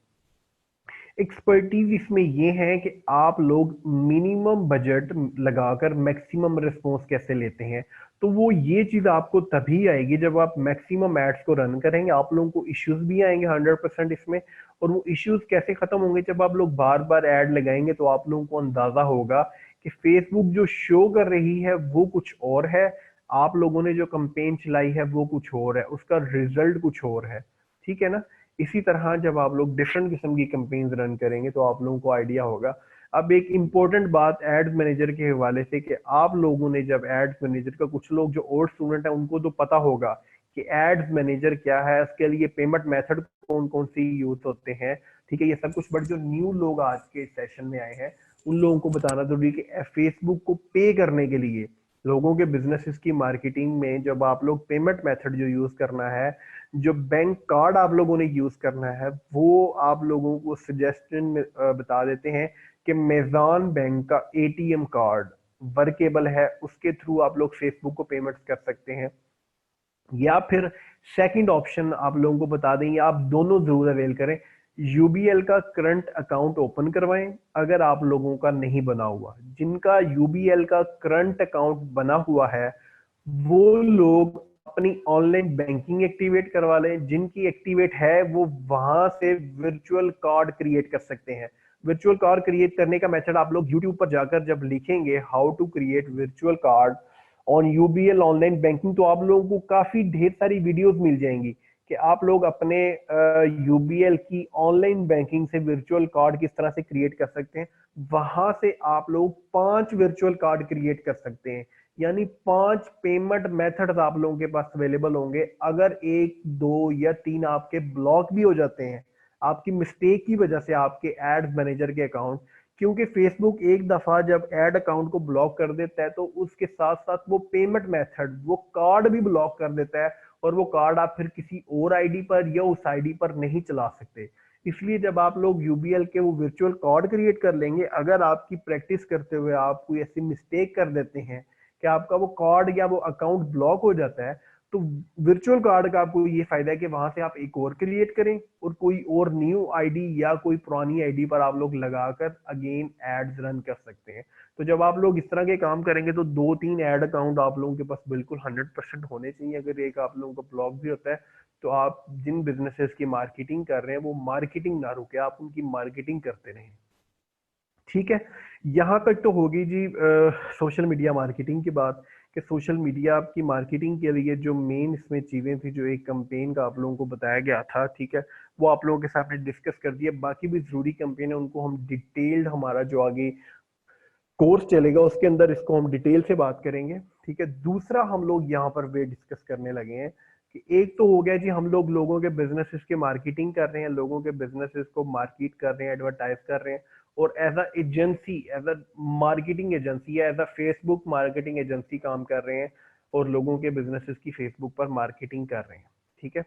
Speaker 1: एक्सपर्टीज इसमें ये है कि आप लोग मिनिमम बजट लगाकर मैक्सिमम रिस्पॉन्स कैसे लेते हैं। तो वो ये चीज आपको तभी आएगी जब आप मैक्सिमम एड्स को रन करेंगे। आप लोगों को इश्यूज भी आएंगे 100% इसमें, और वो इश्यूज कैसे खत्म होंगे? जब आप लोग बार बार ऐड लगाएंगे तो आप लोगों को अंदाजा होगा कि फेसबुक जो शो कर रही है वो कुछ और है, आप लोगों ने जो कंपेन चलाई है वो कुछ और है, उसका रिजल्ट कुछ और है, ठीक है ना। इसी तरह जब आप लोग डिफरेंट किस्म की कैंपेन्स रन करेंगे तो आप लोगों को आइडिया होगा। अब एक इंपॉर्टेंट बात एड्स मैनेजर के हवाले से कि आप लोगों ने जब एड्स मैनेजर का, कुछ लोग जो ओल्ड स्टूडेंट है उनको तो पता होगा कि एड्स मैनेजर क्या है, उसके लिए पेमेंट मेथड कौन कौन सी यूज होते हैं, ठीक है, ये सब कुछ। बट जो न्यू लोग आज के सेशन में आए हैं उन लोगों को बताना जरूरी है कि फेसबुक को पे करने के लिए लोगों के बिजनेसेस की मार्केटिंग में जब आप लोग पेमेंट मेथड जो यूज करना है, जो बैंक कार्ड आप लोगों ने यूज करना है, वो आप लोगों को सजेशन में बता देते हैं कि मेज़ान बैंक का एटीएम कार्ड वर्केबल है, उसके थ्रू आप लोग फेसबुक को पेमेंट्स कर सकते हैं। या फिर सेकंड ऑप्शन आप लोगों को बता दें, आप दोनों जरूर अवेल करें। यूबीएल का करंट अकाउंट ओपन करवाएं अगर आप लोगों का नहीं बना हुआ। जिनका यूबीएल का करंट अकाउंट बना हुआ है वो लोग अपनी ऑनलाइन बैंकिंग एक्टिवेट करवा लें। जिनकी एक्टिवेट है वो वहां से वर्चुअल कार्ड क्रिएट कर सकते हैं। वर्चुअल कार्ड क्रिएट करने का मेथड आप लोग यूट्यूब पर जाकर जब लिखेंगे how to create virtual card on UBL online banking, तो आप लोगों को काफी ढेर सारी वीडियोस मिल जाएंगी कि आप लोग अपने यूबीएल की ऑनलाइन बैंकिंग से वर्चुअल कार्ड किस तरह से क्रिएट कर सकते हैं। वहां से आप लोग 5 वर्चुअल कार्ड क्रिएट कर सकते हैं। यानी 5 पेमेंट मेथड्स आप लोगों के पास अवेलेबल होंगे। अगर 1, 2 या 3 आपके ब्लॉक भी हो जाते हैं आपकी मिस्टेक की वजह से, आपके एड्स मैनेजर के अकाउंट, क्योंकि फेसबुक एक दफा जब एड अकाउंट को ब्लॉक कर देता है तो उसके साथ साथ वो पेमेंट मेथड, वो कार्ड भी ब्लॉक कर देता है, और वो कार्ड आप फिर किसी और आईडी पर या उस आईडी पर नहीं चला सकते। इसलिए जब आप लोग यूबीएल के वो वर्चुअल कार्ड क्रिएट कर लेंगे, अगर आपकी प्रैक्टिस करते हुए आप कोई ऐसी मिस्टेक कर देते हैं कि आपका वो कार्ड या वो अकाउंट ब्लॉक हो जाता है, तो वर्चुअल कार्ड का आपको ये फायदा है कि वहां से आप एक और क्रिएट करें और कोई और न्यू आईडी या कोई पुरानी आईडी पर आप लोग लगाकर अगेन एड्स रन कर सकते हैं। तो जब आप लोग इस तरह के काम करेंगे तो 2-3 एड अकाउंट आप लोगों के पास बिल्कुल 100% होने चाहिए। अगर एक आप लोगों का ब्लॉक भी होता है तो आप जिन बिजनेसेस की मार्केटिंग कर रहे हैं वो मार्केटिंग ना रुके, आप उनकी मार्केटिंग करते रहें, ठीक है। यहां तक तो होगी जी सोशल मीडिया मार्केटिंग की बात, कि सोशल मीडिया आपकी मार्केटिंग के लिए जो मेन इसमें चीजें थी, जो एक कंपेन का आप लोगों को बताया गया था, ठीक है, वो आप लोगों के सामने डिस्कस कर दिया। बाकी भी जरूरी कंपेन है उनको हम डिटेल्ड, हमारा जो आगे कोर्स चलेगा उसके अंदर इसको हम डिटेल से बात करेंगे, ठीक है। दूसरा हम लोग यहाँ पर वे डिस्कस करने लगे हैं कि एक तो हो गया जी हम लोग लोगों के बिजनेसेस की मार्केटिंग कर रहे हैं, लोगों के बिजनेसेस को मार्केट कर रहे हैं, एडवर्टाइज कर रहे हैं, और as a agency, as a marketing agency या as a Facebook marketing agency काम कर रहे हैं और लोगों के बिजनेसेस की फेसबुक पर मार्केटिंग कर रहे हैं, ठीक है।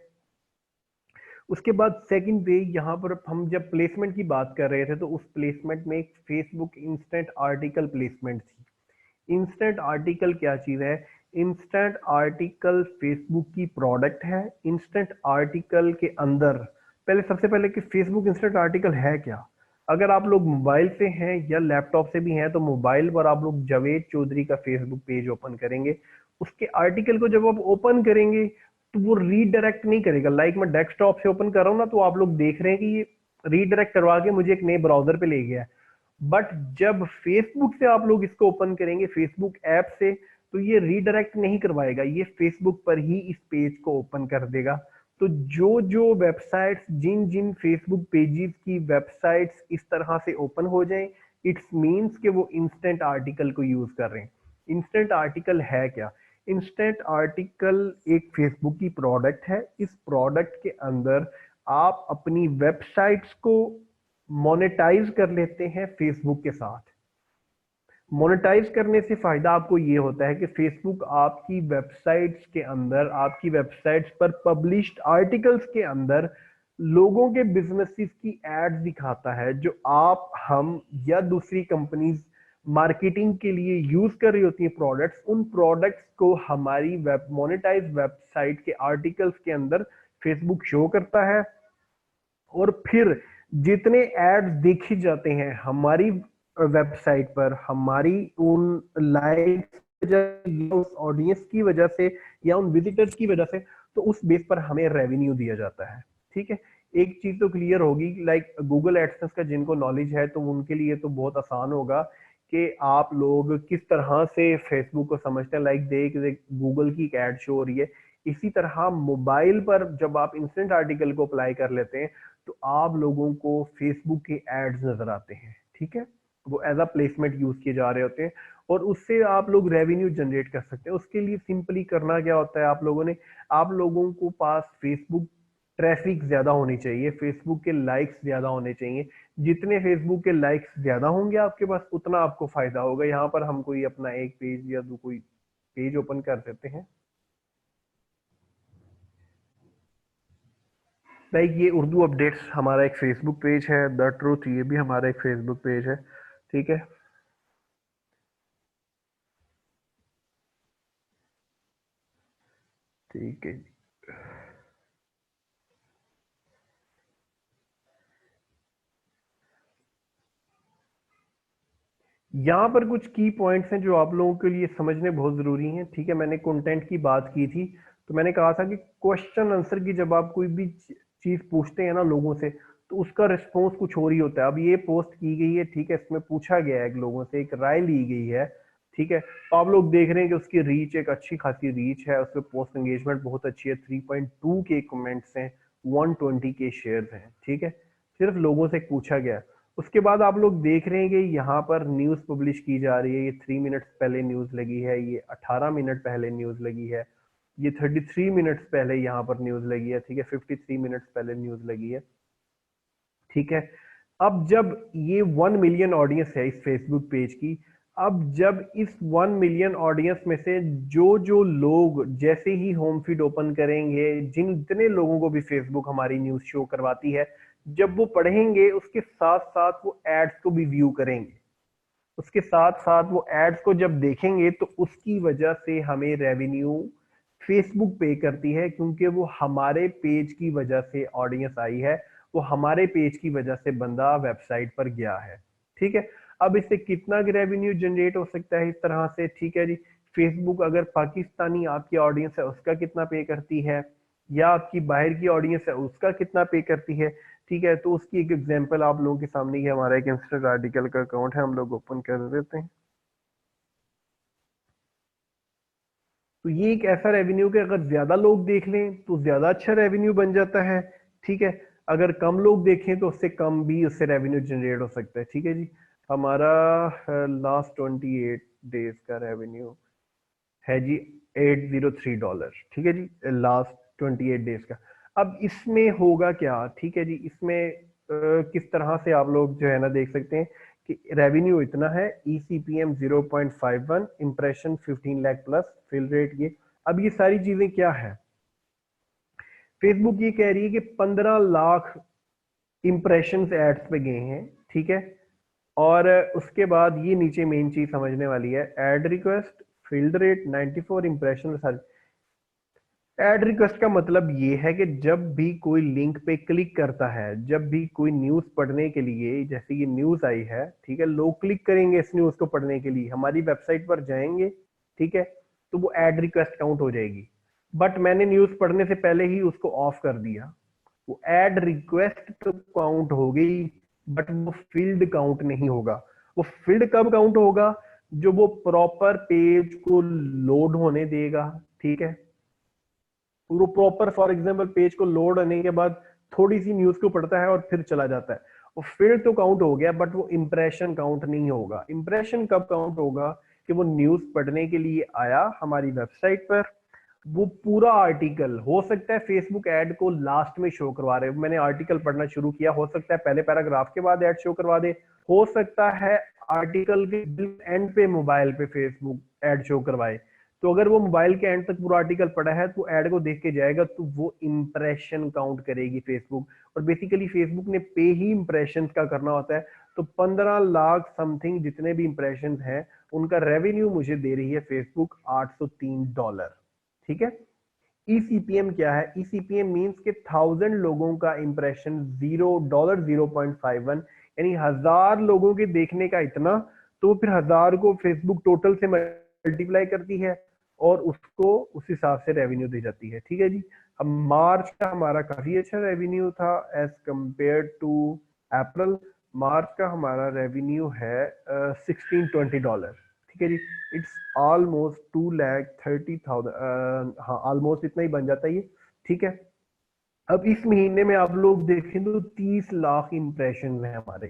Speaker 1: उसके बाद सेकंड वे, यहाँ पर हम जब प्लेसमेंट की बात कर रहे थे तो उस प्लेसमेंट में एक फेसबुक इंस्टेंट आर्टिकल प्लेसमेंट थी। इंस्टेंट आर्टिकल क्या चीज है? इंस्टेंट आर्टिकल फेसबुक की प्रोडक्ट है। इंस्टेंट आर्टिकल के अंदर पहले, सबसे पहले कि फेसबुक इंस्टेंट आर्टिकल है क्या। अगर आप लोग मोबाइल से हैं या लैपटॉप से भी हैं तो मोबाइल पर आप लोग जावेद चौधरी का फेसबुक पेज ओपन करेंगे, उसके आर्टिकल को जब आप ओपन करेंगे तो वो रीडायरेक्ट नहीं करेगा। लाइक मैं डेस्कटॉप से ओपन कर रहा हूँ ना, तो आप लोग देख रहे हैं कि ये रीडायरेक्ट करवा के मुझे एक नए ब्राउजर पे ले गया है। बट जब फेसबुक से आप लोग इसको ओपन करेंगे, फेसबुक ऐप से, तो ये रीडायरेक्ट नहीं करवाएगा, ये फेसबुक पर ही इस पेज को ओपन कर देगा। तो जो जो वेबसाइट्स, जिन जिन फेसबुक पेजेस की वेबसाइट्स इस तरह से ओपन हो जाएं इट्स मीन्स कि वो इंस्टेंट आर्टिकल को यूज कर रहे हैं। इंस्टेंट आर्टिकल है क्या? इंस्टेंट आर्टिकल एक फेसबुक की प्रोडक्ट है। इस प्रोडक्ट के अंदर आप अपनी वेबसाइट्स को मोनेटाइज कर लेते हैं फेसबुक के साथ। मोनेटाइज करने से फायदा आपको ये होता है कि फेसबुक आपकी वेबसाइट्स के अंदर, आपकी वेबसाइट्स पर पब्लिश्ड आर्टिकल्स के अंदर लोगों के बिजनेसेस की एड्स दिखाता है, जो आप, हम या दूसरी कंपनीज मार्केटिंग के लिए यूज कर रही होती हैं प्रोडक्ट्स। उन प्रोडक्ट्स को हमारी वेब मोनेटाइज वेबसाइट के आर्टिकल्स के अंदर फेसबुक शो करता है, और फिर जितने एड्स देखे जाते हैं हमारी वेबसाइट पर, हमारी उन लाइक्स या उस ऑडियंस की वजह से या उन विजिटर्स की वजह से, तो उस बेस पर हमें रेवेन्यू दिया जाता है। ठीक है, एक चीज तो क्लियर होगी, लाइक गूगल एडसेंस का जिनको नॉलेज है तो उनके लिए तो बहुत आसान होगा कि आप लोग किस तरह से फेसबुक को समझते हैं। लाइक देख गूगल की एक एड शो हो रही है, इसी तरह मोबाइल पर जब आप इंस्टेंट आर्टिकल को अप्लाई कर लेते हैं तो आप लोगों को फेसबुक के एड्स नजर आते हैं। ठीक है, वो एज अ प्लेसमेंट यूज किए जा रहे होते हैं, और उससे आप लोग रेवेन्यू जनरेट कर सकते हैं। उसके लिए सिंपली करना क्या होता है, आप लोगों ने, आप लोगों को पास फेसबुक ट्रैफिक ज्यादा होनी चाहिए, फेसबुक के लाइक्स ज्यादा होने चाहिए। जितने फेसबुक के लाइक्स ज्यादा होंगे आपके पास, उतना आपको फायदा होगा। यहाँ पर हम कोई अपना एक पेज या दो कोई पेज ओपन कर देते हैं। लाइक ये उर्दू अपडेट्स हमारा एक फेसबुक पेज है, द ट्रूथ ये भी हमारा एक फेसबुक पेज है। ठीक है, ठीक है। यहाँ पर कुछ की पॉइंट्स हैं जो आप लोगों के लिए समझने बहुत जरूरी हैं। ठीक है, मैंने कंटेंट की बात की थी, तो मैंने कहा था कि क्वेश्चन आंसर की जब आप कोई भी चीज पूछते हैं ना लोगों से, तो उसका रिस्पॉन्स कुछ और ही होता है। अब ये पोस्ट की गई है, ठीक है, इसमें पूछा गया है लोगों से, एक राय ली गई है। ठीक है, तो आप लोग देख रहे हैं कि उसकी रीच एक अच्छी खासी रीच है, उस पर पोस्ट एंगेजमेंट बहुत अच्छी है, 3.2 के कमेंट्स हैं, 120 के शेयर्स हैं। ठीक है, सिर्फ लोगों से पूछा गया। उसके बाद आप लोग देख रहे हैं कि यहाँ पर न्यूज पब्लिश की जा रही है। ये 3 मिनट्स पहले न्यूज लगी है, ये 18 मिनट पहले न्यूज लगी है, ये 33 मिनट्स पहले यहाँ पर न्यूज लगी है। ठीक है, 53 मिनट्स पहले न्यूज लगी है। ठीक है, अब जब ये 1 मिलियन ऑडियंस है इस फेसबुक पेज की, अब जब इस 1 मिलियन ऑडियंस में से जो जो लोग जैसे ही होम फीड ओपन करेंगे, जितने लोगों को भी फेसबुक हमारी न्यूज शो करवाती है, जब वो पढ़ेंगे उसके साथ साथ वो एड्स को भी व्यू करेंगे, उसके साथ साथ वो एड्स को जब देखेंगे, तो उसकी वजह से हमें रेवेन्यू फेसबुक पे करती है, क्योंकि वो हमारे पेज की वजह से ऑडियंस आई है, वो हमारे पेज की वजह से बंदा वेबसाइट पर गया है। ठीक है, अब इससे कितना रेवेन्यू जनरेट हो सकता है इस तरह से? ठीक है जी, फेसबुक अगर पाकिस्तानी आपकी ऑडियंस है उसका कितना पे करती है, या आपकी बाहर की ऑडियंस है उसका कितना पे करती है। ठीक है, तो उसकी एक एग्जांपल आप लोगों के सामने, ये हमारा एक इंस्टा आर्टिकल का अकाउंट है, हम लोग ओपन कर देते हैं। तो ये एक ऐसा रेवेन्यू कि अगर ज्यादा लोग देख लें तो ज्यादा अच्छा रेवेन्यू बन जाता है। ठीक है, अगर कम लोग देखें तो उससे कम भी उससे रेवेन्यू जनरेट हो सकता है। ठीक है जी, हमारा लास्ट 28 डेज का रेवेन्यू है जी $803। ठीक है जी, लास्ट 28 डेज का। अब इसमें होगा क्या? ठीक है जी, इसमें किस तरह से आप लोग जो है ना देख सकते हैं कि रेवेन्यू इतना है, eCPM 0.51, impression 15 lakh plus, fill rate ये। अब ये सारी चीजें क्या है, फेसबुक ये कह रही है कि 15 लाख इंप्रेशन एड्स पे गए हैं। ठीक है, और उसके बाद ये नीचे मेन चीज समझने वाली है, ad request, fill rate, 94 impression. Ad request का मतलब ये है कि जब भी कोई लिंक पे क्लिक करता है, जब भी कोई न्यूज पढ़ने के लिए, जैसे ये न्यूज आई है, ठीक है, लोग क्लिक करेंगे इस न्यूज को पढ़ने के लिए, हमारी वेबसाइट पर जाएंगे। ठीक है, तो वो एड रिक्वेस्ट काउंट हो जाएगी। बट मैंने न्यूज पढ़ने से पहले ही उसको ऑफ कर दिया, वो एड रिक्वेस्ट तो काउंट हो गई, बट वो फील्ड काउंट नहीं होगा। वो फील्ड कब काउंट होगा? जो वो प्रॉपर पेज को लोड होने देगा। ठीक है, वो प्रॉपर फॉर एग्जांपल पेज को लोड होने के बाद थोड़ी सी न्यूज को पढ़ता है और फिर चला जाता है, वो फिर तो काउंट हो गया, बट वो इंप्रेशन काउंट नहीं होगा। इंप्रेशन कब काउंट होगा? कि वो न्यूज पढ़ने के लिए आया हमारी वेबसाइट पर, वो पूरा आर्टिकल, हो सकता है फेसबुक ऐड को लास्ट में शो करवा रहे हो, मैंने आर्टिकल पढ़ना शुरू किया, हो सकता है पहले पैराग्राफ के बाद ऐड शो करवा दे, हो सकता है आर्टिकल के एंड पे मोबाइल पे फेसबुक ऐड शो करवाए। तो अगर वो मोबाइल के एंड तक पूरा आर्टिकल पढ़ा है तो ऐड को देख के जाएगा, तो वो इंप्रेशन काउंट करेगी फेसबुक। और बेसिकली फेसबुक ने पे ही इंप्रेशन का करना होता है। तो 15 लाख समथिंग जितने भी इंप्रेशन हैं, उनका रेवेन्यू मुझे दे रही है फेसबुक $803। ठीक है। ईसीपीएम क्या है? ईसीपीएम मींस के 1000 लोगों का इंप्रेशन $0.51, यानी 1000 लोगों के देखने का इतना, तो फिर 1000 को फेसबुक टोटल से मल्टीप्लाई करती है और उसको उस हिसाब से रेवेन्यू दी जाती है। ठीक है जी। अब मार्च का हमारा काफी अच्छा रेवेन्यू था एज कंपेयर टू अप्रैल। मार्च का हमारा रेवेन्यू है $1620। ठीक है जी। इट्स ऑलमोस्ट 2,30,000, हाँ ऑलमोस्ट इतना ही बन जाता है ये। ठीक है। अब इस महीने में आप लोग देखें तो 30 लाख इंप्रेशन है हमारे।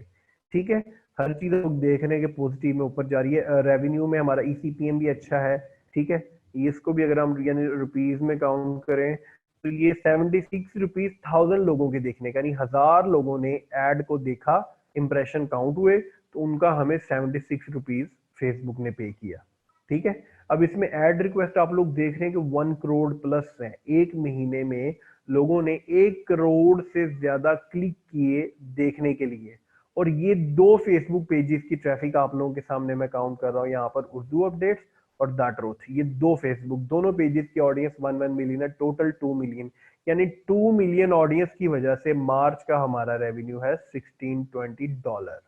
Speaker 1: ठीक है। हर चीज लोग देख रहे हैं कि पॉजिटिव में ऊपर जा रही है। रेवेन्यू में हमारा ईसीपीएम भी अच्छा है। ठीक है। इसको भी अगर हम यानी रुपीज में काउंट करें तो ये 76 रुपीज 1000 लोगों के देखने का, यानी 1000 लोगों ने एड को देखा, इंप्रेशन काउंट हुए, तो उनका हमें 76 रुपीज फेसबुक ने पे किया। ठीक है। अब इसमें एड रिक्वेस्ट आप लोग देख रहे हैं कि 1 करोड़ प्लस है। एक महीने में लोगों ने 1 करोड़ से ज्यादा क्लिक किए देखने के लिए। और ये दो फेसबुक पेजेस की ट्रैफिक आप लोगों के सामने मैं काउंट कर रहा हूं यहाँ पर, उर्दू अपडेट्स और द ट्रूथ। ये दो फेसबुक दोनों पेजेस की ऑडियंस 1 मिलियन है, टोटल 2 मिलियन, यानी 2 मिलियन ऑडियंस की वजह से मार्च का हमारा रेवेन्यू है $1620।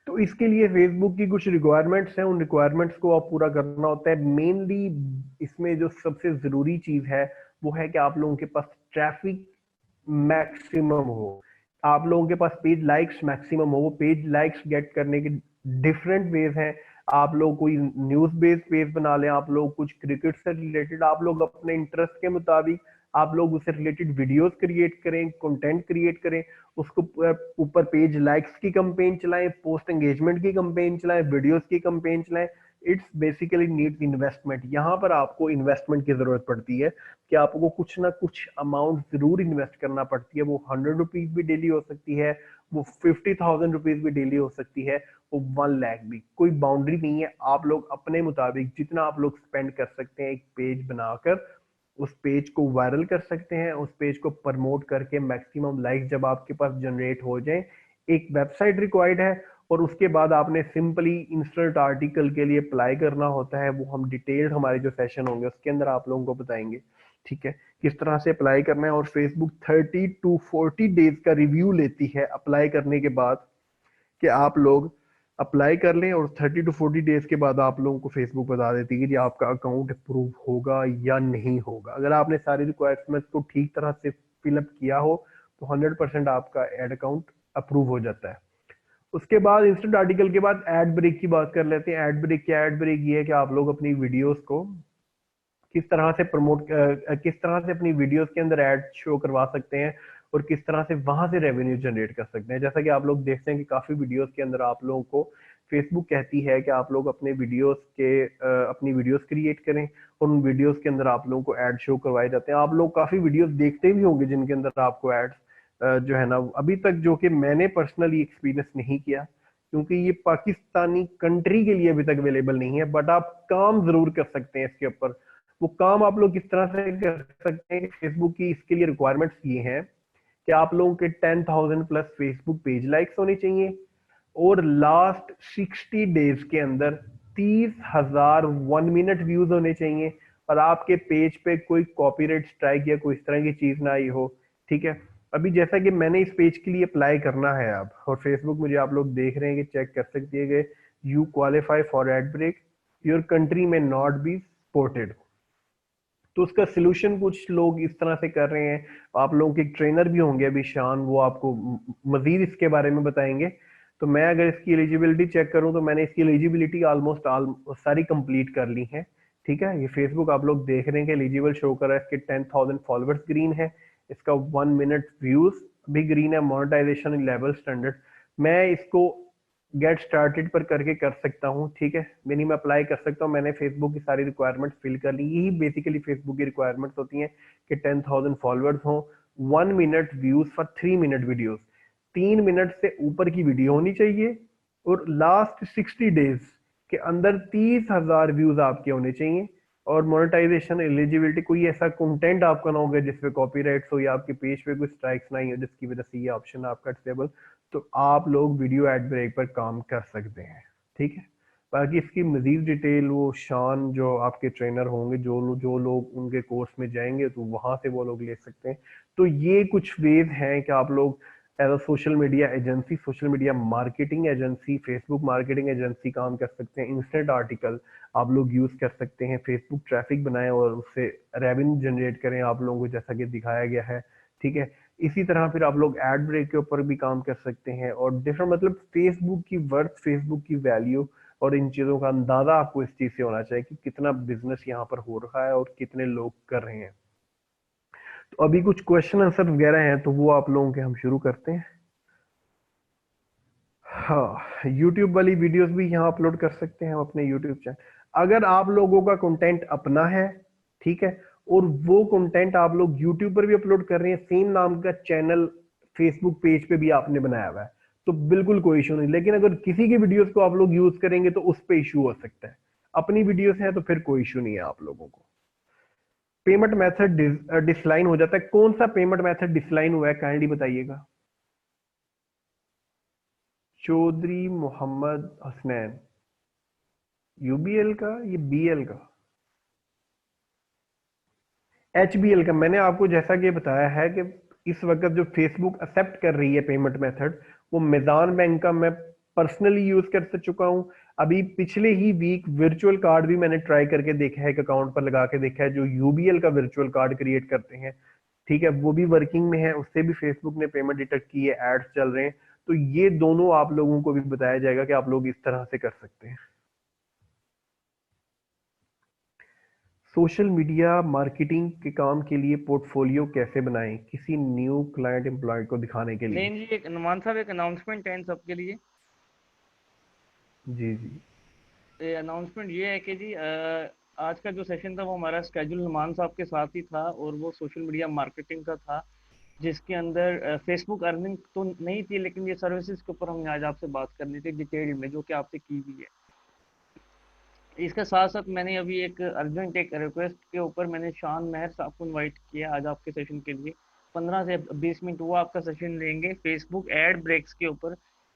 Speaker 1: तो इसके लिए फेसबुक की कुछ रिक्वायरमेंट्स हैं, उन रिक्वायरमेंट्स को आप पूरा करना होता है। मेनली इसमें जो सबसे जरूरी चीज है वो है कि आप लोगों के पास ट्रैफिक मैक्सिमम हो, आप लोगों के पास पेज लाइक्स मैक्सिमम हो। वो पेज लाइक्स गेट करने के डिफरेंट वेज हैं। आप लोग कोई न्यूज बेस्ड पेज बना लें, आप लोग कुछ क्रिकेट से रिलेटेड, आप लोग अपने इंटरेस्ट के मुताबिक आप लोग उससे रिलेटेड वीडियोस क्रिएट करें, कंटेंट क्रिएट करें, उसको ऊपर पेज लाइक्स की कंपेन चलाएं, पोस्ट एंगेजमेंट की कंपेन चलाएं, वीडियोस की कंपेन चलाएं। It's basically needs investment. यहाँ पर आपको इन्वेस्टमेंट की जरूरत पड़ती है कि आपको कुछ ना कुछ अमाउंट जरूर इन्वेस्ट करना पड़ती है। वो 100 रुपीज भी डेली हो सकती है, वो 50,000 रुपीज भी डेली हो सकती है, वो 1 लाख भी, कोई बाउंड्री नहीं है। आप लोग अपने मुताबिक जितना आप लोग स्पेंड कर सकते हैं, एक पेज बनाकर उस पेज को वायरल कर सकते हैं, उस पेज को प्रमोट करके मैक्सिमम लाइक जब आपके पास जनरेट हो जाए। एक वेबसाइट रिक्वायर्ड है और उसके बाद आपने सिंपली इंस्टेंट आर्टिकल के लिए अप्लाई करना होता है। वो हम डिटेल्ड हमारे जो सेशन होंगे उसके अंदर आप लोगों को बताएंगे। ठीक है, किस तरह से अप्लाई करना है। और फेसबुक 30 to 40 डेज का रिव्यू लेती है अप्लाई करने के बाद, कि आप लोग अप्लाई कर लें और 30 to 40 डेज के बाद आप लोगों को फेसबुक बता देती है कि आपका अकाउंट अप्रूव होगा या नहीं होगा। अगर आपने सारी रिक्वायरमेंट्स को ठीक तरह से फिलअप किया हो तो 100% आपका एड अकाउंट अप्रूव हो जाता है। उसके बाद इंस्टेंट आर्टिकल के बाद एड ब्रेक की बात कर लेते हैं। एड ब्रेक क्या? एड ब्रेक ये है कि आप लोग अपनी वीडियोस को किस तरह से प्रमोट, किस तरह से अपनी वीडियोस के अंदर एड शो करवा सकते हैं और किस तरह से वहां से रेवेन्यू जनरेट कर सकते हैं। जैसा कि आप लोग देखते हैं कि काफी वीडियोस के अंदर आप लोगों को फेसबुक कहती है कि आप लोग अपने वीडियोस के अपनी वीडियोस क्रिएट करें और उन वीडियोस के अंदर आप लोगों को ऐड शो करवाए जाते हैं। आप लोग काफी वीडियोस देखते भी होंगे जिनके अंदर आपको एड्स जो है ना, अभी तक जो कि मैंने पर्सनली एक्सपीरियंस नहीं किया क्योंकि ये पाकिस्तानी कंट्री के लिए अभी तक अवेलेबल नहीं है, बट आप काम जरूर कर सकते हैं इसके ऊपर। वो काम आप लोग किस तरह से कर सकते हैं? फेसबुक की इसके लिए रिक्वायरमेंट्स ये हैं कि आप लोगों के 10,000 प्लस फेसबुक पेज लाइक्स होने चाहिए और लास्ट 60 डेज के अंदर 30,000 1 मिनट व्यूज होने चाहिए और आपके पेज पे कोई कॉपीराइट स्ट्राइक या कोई इस तरह की चीज ना आई हो। ठीक है। अभी जैसा कि मैंने इस पेज के लिए अप्लाई करना है अब, और फेसबुक मुझे आप लोग देख रहे हैं कि चेक कर सकते हैं कि you qualify for ad break, your country में नॉट बी सपोर्टेड। तो उसका सिलूशन कुछ लोग इस तरह से कर रहे हैं। आप लोगों के ट्रेनर भी होंगे अभी शान, वो आपको मजीद इसके बारे में बताएंगे। तो मैं अगर इसकी एलिजिबिलिटी चेक करूं तो मैंने इसकी एलिजिबिलिटी ऑलमोस्ट सारी कंप्लीट कर ली है। ठीक है। ये फेसबुक आप लोग देख रहे हैं कि एलिजिबल शो कर रहा है, इसके 10,000 फॉलोअर्स ग्रीन है, इसका 1 मिनट व्यूज भी ग्रीन है, मोनेटाइजेशन लेवल स्टैंडर्ड, मैं इसको गेट स्टार्टेड पर करके कर सकता हूँ, ठीक है, मिनिमम अप्लाई कर सकता हूँ। मैंने फेसबुक की सारी रिक्वायरमेंट्स फिल कर ली, यही बेसिकली फेसबुक की रिक्वायरमेंट्स होती हैं कि 10,000 फॉलोअर्स हों, 1 minute views for 3 minute videos, 3 minute से ऊपर की वीडियो होनी चाहिए, और लास्ट 60 डेज के अंदर 30,000 व्यूज आपके होने चाहिए। और मोनेटाइजेशन एलिजिबिलिटी, कोई ऐसा कंटेंट आपका ना होगा जिसपे कॉपीराइट्स हो या आपके पेज पे कोई स्ट्राइक्स नहीं हो जिसकी वजह से ये ऑप्शन आपका डिसेबल, तो आप लोग वीडियो एड ब्रेक पर काम कर सकते हैं, ठीक है। बाकी इसकी मजीद डिटेल वो शान जो आपके ट्रेनर होंगे, जो लोग उनके कोर्स में जाएंगे तो वहां से वो लोग ले सकते हैं। तो ये कुछ वेज हैं कि आप लोग as a social media agency, social media marketing agency, Facebook marketing agency काम कर सकते हैं। इंस्टेंट आर्टिकल आप लोग यूज कर सकते हैं, फेसबुक ट्रैफिक बनाएं और उससे रेवेन्यू जनरेट करें आप लोगों को, जैसा कि दिखाया गया है, ठीक है। इसी तरह फिर आप लोग एड ब्रेक के ऊपर भी काम कर सकते हैं, और डिफरेंट मतलब फेसबुक की वर्थ, फेसबुक की वैल्यू और इन चीजों का अंदाजा आपको इस चीज से होना चाहिए कि कितना बिजनेस यहाँ पर हो रहा है और कितने लोग कर रहे हैं। तो अभी कुछ क्वेश्चन आंसर वगैरह हैं तो वो आप लोगों के हम शुरू करते हैं। हाँ, यूट्यूब वाली वीडियोस भी यहाँ अपलोड कर सकते हैं हम अपने यूट्यूब चैनल। अगर आप लोगों का कंटेंट अपना है, ठीक है, और वो कंटेंट आप लोग यूट्यूब पर भी अपलोड कर रहे हैं, सेम नाम का चैनल फेसबुक पेज पे भी आपने बनाया हुआ है, तो बिल्कुल कोई इशू नहीं। लेकिन अगर किसी की वीडियोस को आप लोग यूज करेंगे तो उस पे इशू हो सकता है। अपनी वीडियोस है तो फिर कोई इशू नहीं है आप लोगों को। पेमेंट मेथड डिसलाइन हो जाता है, कौन सा पेमेंट मेथड डिसलाइन हुआ है काइंडली बताइएगा। चौधरी मोहम्मद हसनैन, यूबीएल का, ये बीएल का, एचबीएल का। मैंने आपको जैसा कि बताया है कि इस वक्त जो फेसबुक एक्सेप्ट कर रही है पेमेंट मेथड, वो मैदान बैंक का मैं पर्सनली यूज कर चुका हूं। अभी पिछले ही वीक वर्चुअल कार्ड भी मैंने ट्राई करके देखा है, एक अकाउंट पर लगा के देखा है, जो यूबीएल का वर्चुअल कार्ड क्रिएट करते हैं, ठीक है, वो भी वर्किंग में है, उससे भी फेसबुक ने पेमेंट डिटेक्ट की है, एड्स चल रहे हैं। तो ये दोनों आप लोगों को भी बताया जाएगा कि आप लोग इस तरह से कर सकते हैं। सोशल मीडिया मार्केटिंग के काम के लिए पोर्टफोलियो कैसे बनाएं किसी न्यू क्लाइंट एम्प्लॉय को दिखाने के लिए।
Speaker 2: नहीं जी, एक नुमान साहब, एक अनाउंसमेंट है इन सबके लिए।
Speaker 1: जी जी।
Speaker 2: अनाउंसमेंट ये है कि जी आज का जो सेशन था वो हमारा स्केड्यूल नुमान साहब के साथ ही था, और वो सोशल मीडिया मार्केटिंग का था, जिसके अंदर फेसबुक अर्निंग तो नहीं थी, लेकिन ये सर्विसेज के ऊपर हमने आज आपसे बात करनी थी डिटेल में, जो कि आपसे की भी है। इसके साथ साथ मैंने अभी एक अर्जेंट एक रिक्वेस्ट के ऊपर मैंने शान मेहर साहब को इनवाइट किया आज आपके सेशन के लिए। 15 से 20 मिनट वो आपका सेशन लेंगे फेसबुक एड ब्रेक्स के ऊपर,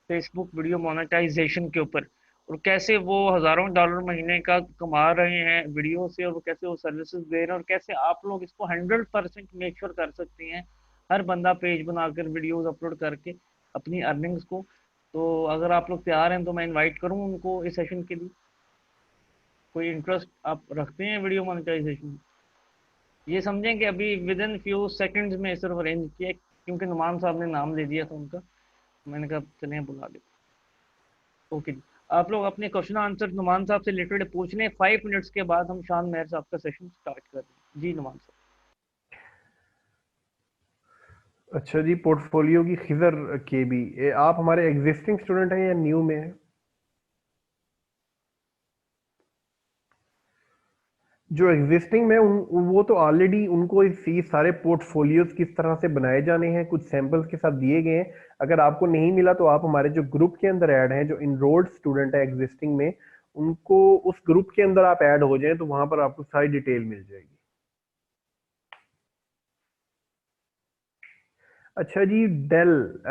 Speaker 2: फेसबुक वीडियो मोनेटाइजेशन के ऊपर, और कैसे वो हजारों डॉलर महीने का कमा रहे हैं वीडियो से, और वो कैसे वो सर्विसेज दे रहे हैं, और कैसे आप लोग इसको 100% मेक श्योर कर सकते हैं, हर बंदा पेज बनाकर वीडियोज अपलोड करके अपनी अर्निंग्स को। तो अगर आप लोग तैयार हैं तो मैं इनवाइट करूँ उनको इस सेशन के लिए। कोई इंटरेस्ट आप रखते हैं वीडियो मोनेटाइजेशन? ये समझें कि अभी विद इन फ्यू सेकंड्स में सिर्फ अरेंज किया, क्योंकि नुमान साहब ने नाम ले दिया था उनका, मैंने कहा चलें बुला ले। ओके जी, आप लोग अपने क्वेश्चन आंसर नुमान साहब से रिलेटेड पूछ लें, 5 मिनट्स के बाद हम शान मेहर साहब का सेशन स्टार्ट कर रहे हैं। जी नुमान साहब।
Speaker 1: अच्छा जी, पोर्टफोलियो की खिजर के भी आप हमारे एग्जिस्टिंग स्टूडेंट हैं या न्यू में है। जो एग्जिस्टिंग में वो तो ऑलरेडी उनको ये सारे पोर्टफोलियोज किस तरह से बनाए जाने हैं कुछ सैंपल्स के साथ दिए गए हैं। अगर आपको नहीं मिला तो आप हमारे जो ग्रुप के अंदर ऐड हैं, जो इनरोल्ड स्टूडेंट है एग्जिस्टिंग में, उनको उस ग्रुप के अंदर आप ऐड हो जाएं तो वहां पर आपको सारी डिटेल मिल जाएगी। अच्छा जी, डेल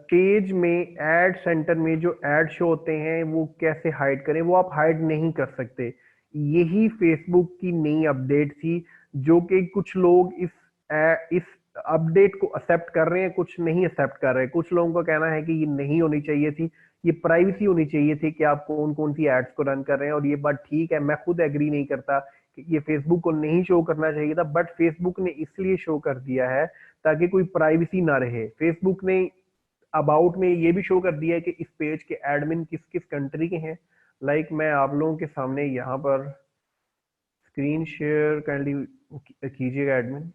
Speaker 1: पेज में एड सेंटर में जो एड शो होते हैं वो कैसे हाइड करें, वो आप हाइड नहीं कर सकते। यही फेसबुक की नई अपडेट थी, जो कि कुछ लोग इस अपडेट को एक्सेप्ट कर रहे हैं, कुछ नहीं एक्सेप्ट कर रहे। कुछ लोगों का कहना है कि ये नहीं होनी चाहिए थी, ये प्राइवेसी होनी चाहिए थी कि आप कौन कौन सी एड्स को रन कर रहे हैं। और ये बात ठीक है, मैं खुद एग्री नहीं करता कि ये फेसबुक को नहीं शो करना चाहिए था, बट फेसबुक ने इसलिए शो कर दिया है ताकि कोई प्राइवेसी ना रहे। फेसबुक ने अबाउट में ये भी शो कर दिया है कि इस पेज के एडमिन किस किस कंट्री के हैं। लाइक मैं आप लोगों के सामने यहाँ पर स्क्रीन शेयर काइंडली कीजिएगा एडमिन।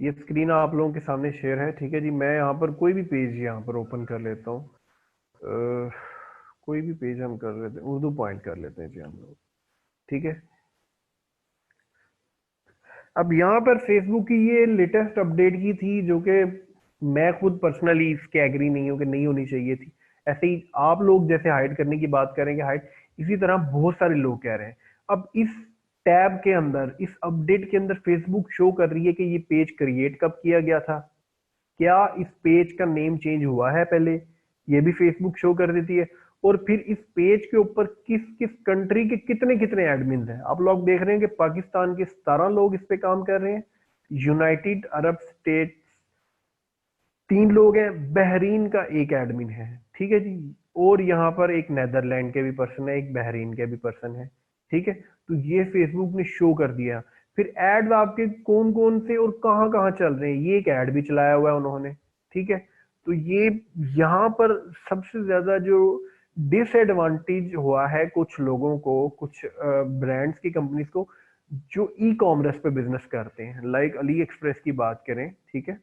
Speaker 1: ये स्क्रीन आप लोगों के सामने शेयर है, ठीक है जी। मैं यहाँ पर कोई भी पेज यहाँ पर ओपन कर लेता हूँ। कोई भी पेज हम कर लेते हैं, उर्दू पॉइंट कर लेते हैं जी हम लोग, ठीक है। अब यहाँ पर फेसबुक की ये लेटेस्ट अपडेट की थी, जो कि मैं खुद पर्सनली इसके एग्री नहीं हूँ कि नहीं होनी चाहिए थी। ऐसे ही आप लोग जैसे हाइड करने की बात करेंगे हाइड, इसी तरह बहुत सारे लोग कह रहे हैं। अब इस टैब के अंदर, इस अपडेट के अंदर फेसबुक शो कर रही है कि ये पेज क्रिएट कब किया गया था, क्या इस पेज का नेम चेंज हुआ है पहले, ये भी फेसबुक शो कर देती है। और फिर इस पेज के ऊपर किस किस कंट्री के कितने कितने एडमिन हैं। आप लोग देख रहे हैं कि पाकिस्तान के 17 लोग इस पे काम कर रहे हैं, यूनाइटेड अरब स्टेट 3 लोग हैं, बहरीन का एक एडमिन है, ठीक है जी। और यहाँ पर एक नेदरलैंड के भी पर्सन है, एक बहरीन के भी पर्सन है, ठीक है। तो ये फेसबुक ने शो कर दिया। फिर एड्स आपके कौन कौन से और कहाँ कहाँ चल रहे हैं, ये एक एड भी चलाया हुआ है उन्होंने, ठीक है। तो ये यहाँ पर सबसे ज्यादा जो डिसएडवांटेज हुआ है कुछ लोगों को, कुछ ब्रांड्स की कंपनीज को जो ई कॉमर्स पे बिजनेस करते हैं, लाइक अली एक्सप्रेस की बात करें, ठीक है,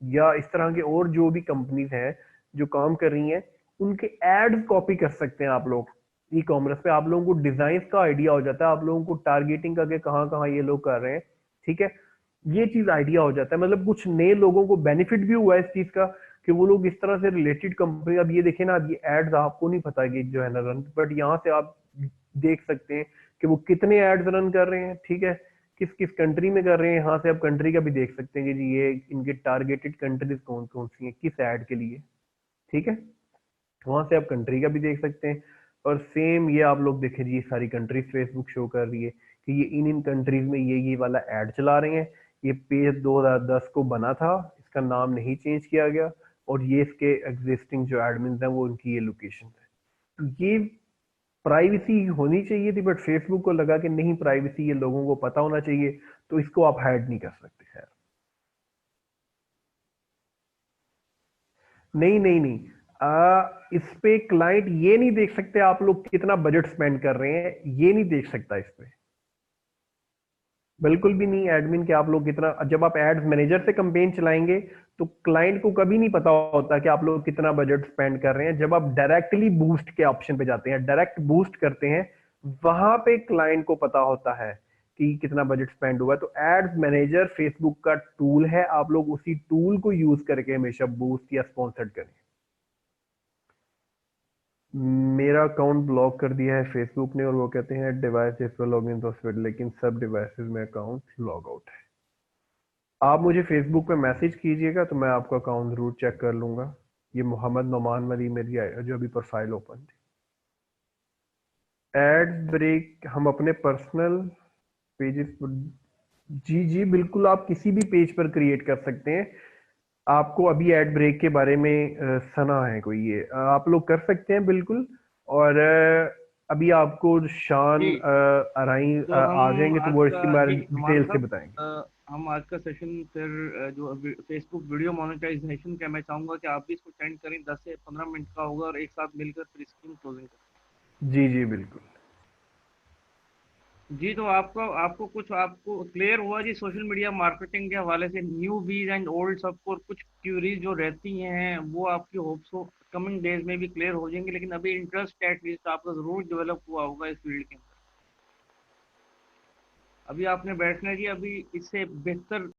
Speaker 1: या इस तरह के और जो भी कंपनीज हैं जो काम कर रही हैं, उनके एड्स कॉपी कर सकते हैं आप लोग। ई कॉमर्स पे आप लोगों को डिजाइन का आइडिया हो जाता है, आप लोगों को टारगेटिंग का, कहाँ कहाँ ये लोग कर रहे हैं, ठीक है। ये चीज आइडिया हो जाता है, मतलब कुछ नए लोगों को बेनिफिट भी हुआ है इस चीज का कि वो लोग इस तरह से रिलेटेड कंपनी, अब ये देखें ना, अब ये एड्स आपको नहीं पता कि जो है ना रन, बट यहाँ से आप देख सकते हैं कि वो कितने एड्स रन कर रहे हैं, ठीक है, किस किस कंट्री में कर रहे हैं। यहाँ से आप कंट्री का भी देख सकते हैं कि जी ये इनके टारगेटेड कंट्रीज कौन कौन सी हैं किस ऐड के लिए, ठीक है। वहां से आप कंट्री का भी देख सकते हैं। और सेम ये आप लोग देखें जी, ये सारी कंट्रीज फेसबुक शो कर रही है कि ये इन कंट्रीज में ये वाला ऐड चला रहे हैं। ये पेज 2010 को बना था, इसका नाम नहीं चेंज किया गया, और ये इसके एग्जिस्टिंग जो एडमिन हैं वो उनकी ये लोकेशन है। तो ये प्राइवेसी होनी चाहिए थी, बट फेसबुक को लगा कि नहीं, प्राइवेसी ये लोगों को पता होना चाहिए, तो इसको आप हाइड नहीं कर सकते। खैर, नहीं नहीं नहीं, इस पे क्लाइंट ये नहीं देख सकते आप लोग कितना बजट स्पेंड कर रहे हैं, ये नहीं देख सकता इस पे, बिल्कुल भी नहीं। एडमिन के आप लोग कितना, जब आप एड्स मैनेजर से कंपेन चलाएंगे तो क्लाइंट को कभी नहीं पता होता कि आप लोग कितना बजट स्पेंड कर रहे हैं। जब आप डायरेक्टली बूस्ट के ऑप्शन पे जाते हैं, डायरेक्ट बूस्ट करते हैं, वहां पे क्लाइंट को पता होता है कि कितना बजट स्पेंड हुआ है। तो एड्स मैनेजर फेसबुक का टूल है, आप लोग उसी टूल को यूज करके हमेशा बूस्ट या स्पॉन्सर्ड करें। मेरा अकाउंट ब्लॉक कर दिया है फेसबुक ने, और वो कहते हैं डिवाइस इज लॉग इन तो, लेकिन सब डिवाइसेस में अकाउंट लॉग आउट है। आप मुझे फेसबुक पे मैसेज कीजिएगा तो मैं आपका अकाउंट जरूर चेक कर लूंगा। ये मोहम्मद नोमान वाली मेरी जो अभी प्रोफाइल ओपन थी। एड ब्रेक हम अपने पर्सनल पेजेस पर, जी जी बिल्कुल, आप किसी भी पेज पर क्रिएट कर सकते हैं। आपको अभी एड ब्रेक के बारे में सुना है कोई, ये आप लोग कर सकते हैं बिल्कुल। और अभी आपको शान
Speaker 2: जी,
Speaker 1: अराई
Speaker 2: तो
Speaker 1: आ
Speaker 2: हम
Speaker 1: जाएंगे तो
Speaker 2: आज
Speaker 1: वो इसके
Speaker 2: का
Speaker 1: बारे
Speaker 2: जी
Speaker 1: में
Speaker 2: नुमान
Speaker 1: डिटेल से
Speaker 2: साहब,
Speaker 1: बताएंगे।
Speaker 2: हम आज का सेशन फिर जो फेसबुक वीडियो मोनेटाइजेशन का, मैं चाहूंगा कि आप भी इसको सेंड करें, 10 से 15 मिनट का होगा, और एक साथ मिलकर फिर स्क्रीन क्लोजिंग करें।
Speaker 1: जी जी बिल्कुल।
Speaker 2: जी, तो आपको आपको कुछ आपको क्लियर हुआ जी सोशल मीडिया मार्केटिंग के हवाले से, न्यू बीज एंड ओल्ड सबको, और कुछ क्यूरीज जो रहती हैं वो आपकी होप्स हो कमिंग डेज में भी क्लियर हो जाएंगे, लेकिन अभी इंटरेस्ट एटलीस्ट आपका जरूर डेवलप हुआ होगा इस फील्ड के अंदर। अभी आपने बैठना है जी, अभी इससे बेहतर।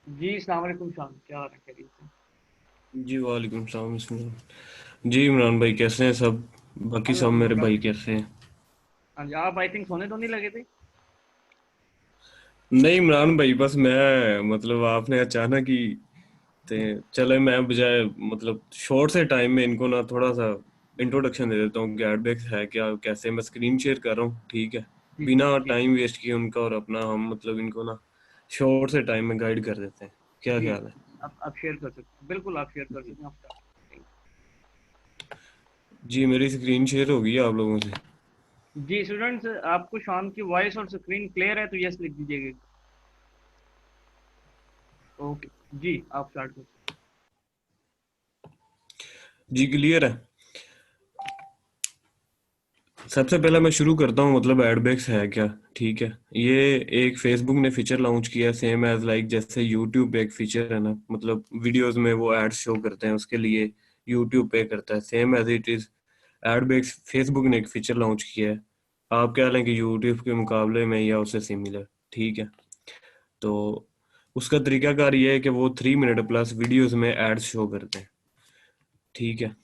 Speaker 2: जी अस्सलाम वालेकुम शाम, क्या हाल है, खैरियत से?
Speaker 3: जी वालेकुम सलाम। जी इमरान भाई कैसे हैं सब? बाकी सब मेरे
Speaker 2: अल्हम्दुलिल्लाह।
Speaker 3: भाई कैसे हैं?
Speaker 2: हाँ जी, आप आई थिंक सोने तो नहीं लगे थे?
Speaker 3: नहीं इमरान भाई, बस मैं मतलब आपने अचानक ही ते चले, मैं बजाय मतलब शॉर्ट से टाइम में इनको ना थोड़ा सा इंट्रोडक्शन दे देता हूँ कि एडबैक्स है क्या, कैसे। मैं स्क्रीन शेयर कर रहा हूँ, ठीक है,
Speaker 2: जी
Speaker 3: बिना
Speaker 2: जी
Speaker 3: टाइम वेस्ट किए उनका, और अपना हम मतलब इनको ना शॉर्ट से टाइम में गाइड कर देते हैं। क्या
Speaker 2: जी,
Speaker 3: ख्याल है?
Speaker 2: आप शेयर कर सकते हैं, बिल्कुल आप शेयर कर सकते हैं, आप start करें।
Speaker 3: जी मेरी स्क्रीन शेयर हो गई है आप लोगों से।
Speaker 2: जी स्टूडेंट्स, आपको शाम की वॉइस और स्क्रीन क्लियर है तो यस लिख दीजिएगा। ओके जी, आप स्टार्ट कर सकते
Speaker 3: जी क्लियर है। सबसे पहले मैं शुरू करता हूँ मतलब एडबैक्स है क्या। ठीक है, ये एक फेसबुक ने फीचर लॉन्च किया सेम एज लाइक जैसे यूट्यूब पे एक फीचर है ना, मतलब वीडियोस में वो एड्स शो करते हैं उसके लिए यूट्यूब पे करता है, सेम एज इट इज एडबैक्स फेसबुक ने एक फीचर लॉन्च किया है। आप कह लें कि यूट्यूब के मुकाबले में या उससे सिमिलर। ठीक है, तो उसका तरीकाकार ये है कि वो 3 मिनट प्लस वीडियोस में एड्स शो करते हैं। ठीक है,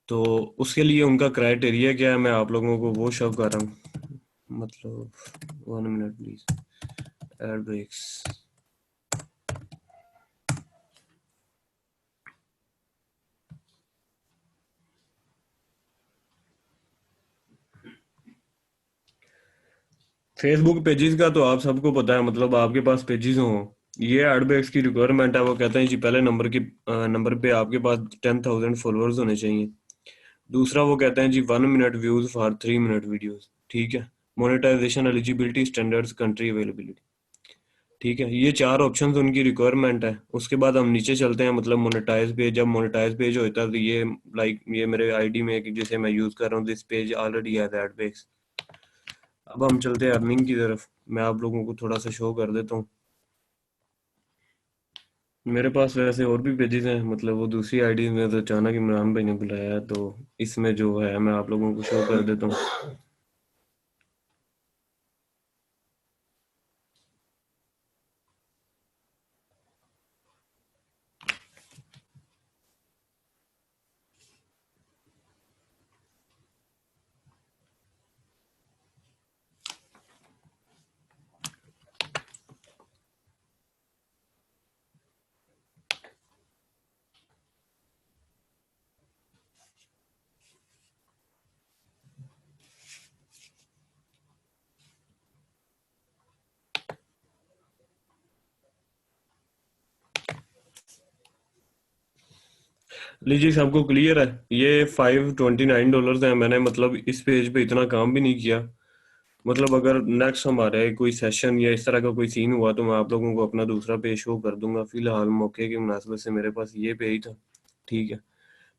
Speaker 3: तो उसके लिए उनका क्राइटेरिया क्या है मैं आप लोगों को वो शो कर रहा हूँ। मतलब 1 minute please, ad breaks. Facebook pages का तो आप सबको पता है, मतलब आपके पास पेजेस हो, ये एडबैक्स की रिक्वायरमेंट है। वो कहते हैं जी पहले नंबर पे आपके पास 10,000 फॉलोअर्स होने चाहिए। दूसरा वो कहते हैं जी 1 minute views for 3 minute videos. ठीक है, monetisation eligibility standards country availability. ठीक है, ये चार ऑप्शंस उनकी रिक्वायरमेंट है। उसके बाद हम नीचे चलते हैं, मतलब मोनेटाइज पेज। जब मोनेटाइज पेज होता है तो ये लाइक ये मेरे आईडी में कि जिसे मैं यूज कर रहा हूँ, दिस पेज ऑलरेडी हैज एडबैक्स। अब हम चलते हैं अर्निंग की तरफ। मैं आप लोगों को थोड़ा सा शो कर देता हूँ। मेरे पास वैसे और भी पेजेस हैं, मतलब वो दूसरी आईडी में, तो अचानक इमरान भाई ने बुलाया है तो इसमें जो है मैं आप लोगों को शो कर देता हूँ। लीजिए, सबको क्लियर है? ये $529 है। मैंने मतलब इस पेज पे इतना काम भी नहीं किया। मतलब अगर नेक्स्ट हमारे कोई सेशन या इस तरह का कोई सीन हुआ तो मैं आप लोगों को अपना दूसरा पेज शो कर दूंगा। फिलहाल मौके की मुनासिबत से मेरे पास ये पेज था। ठीक है,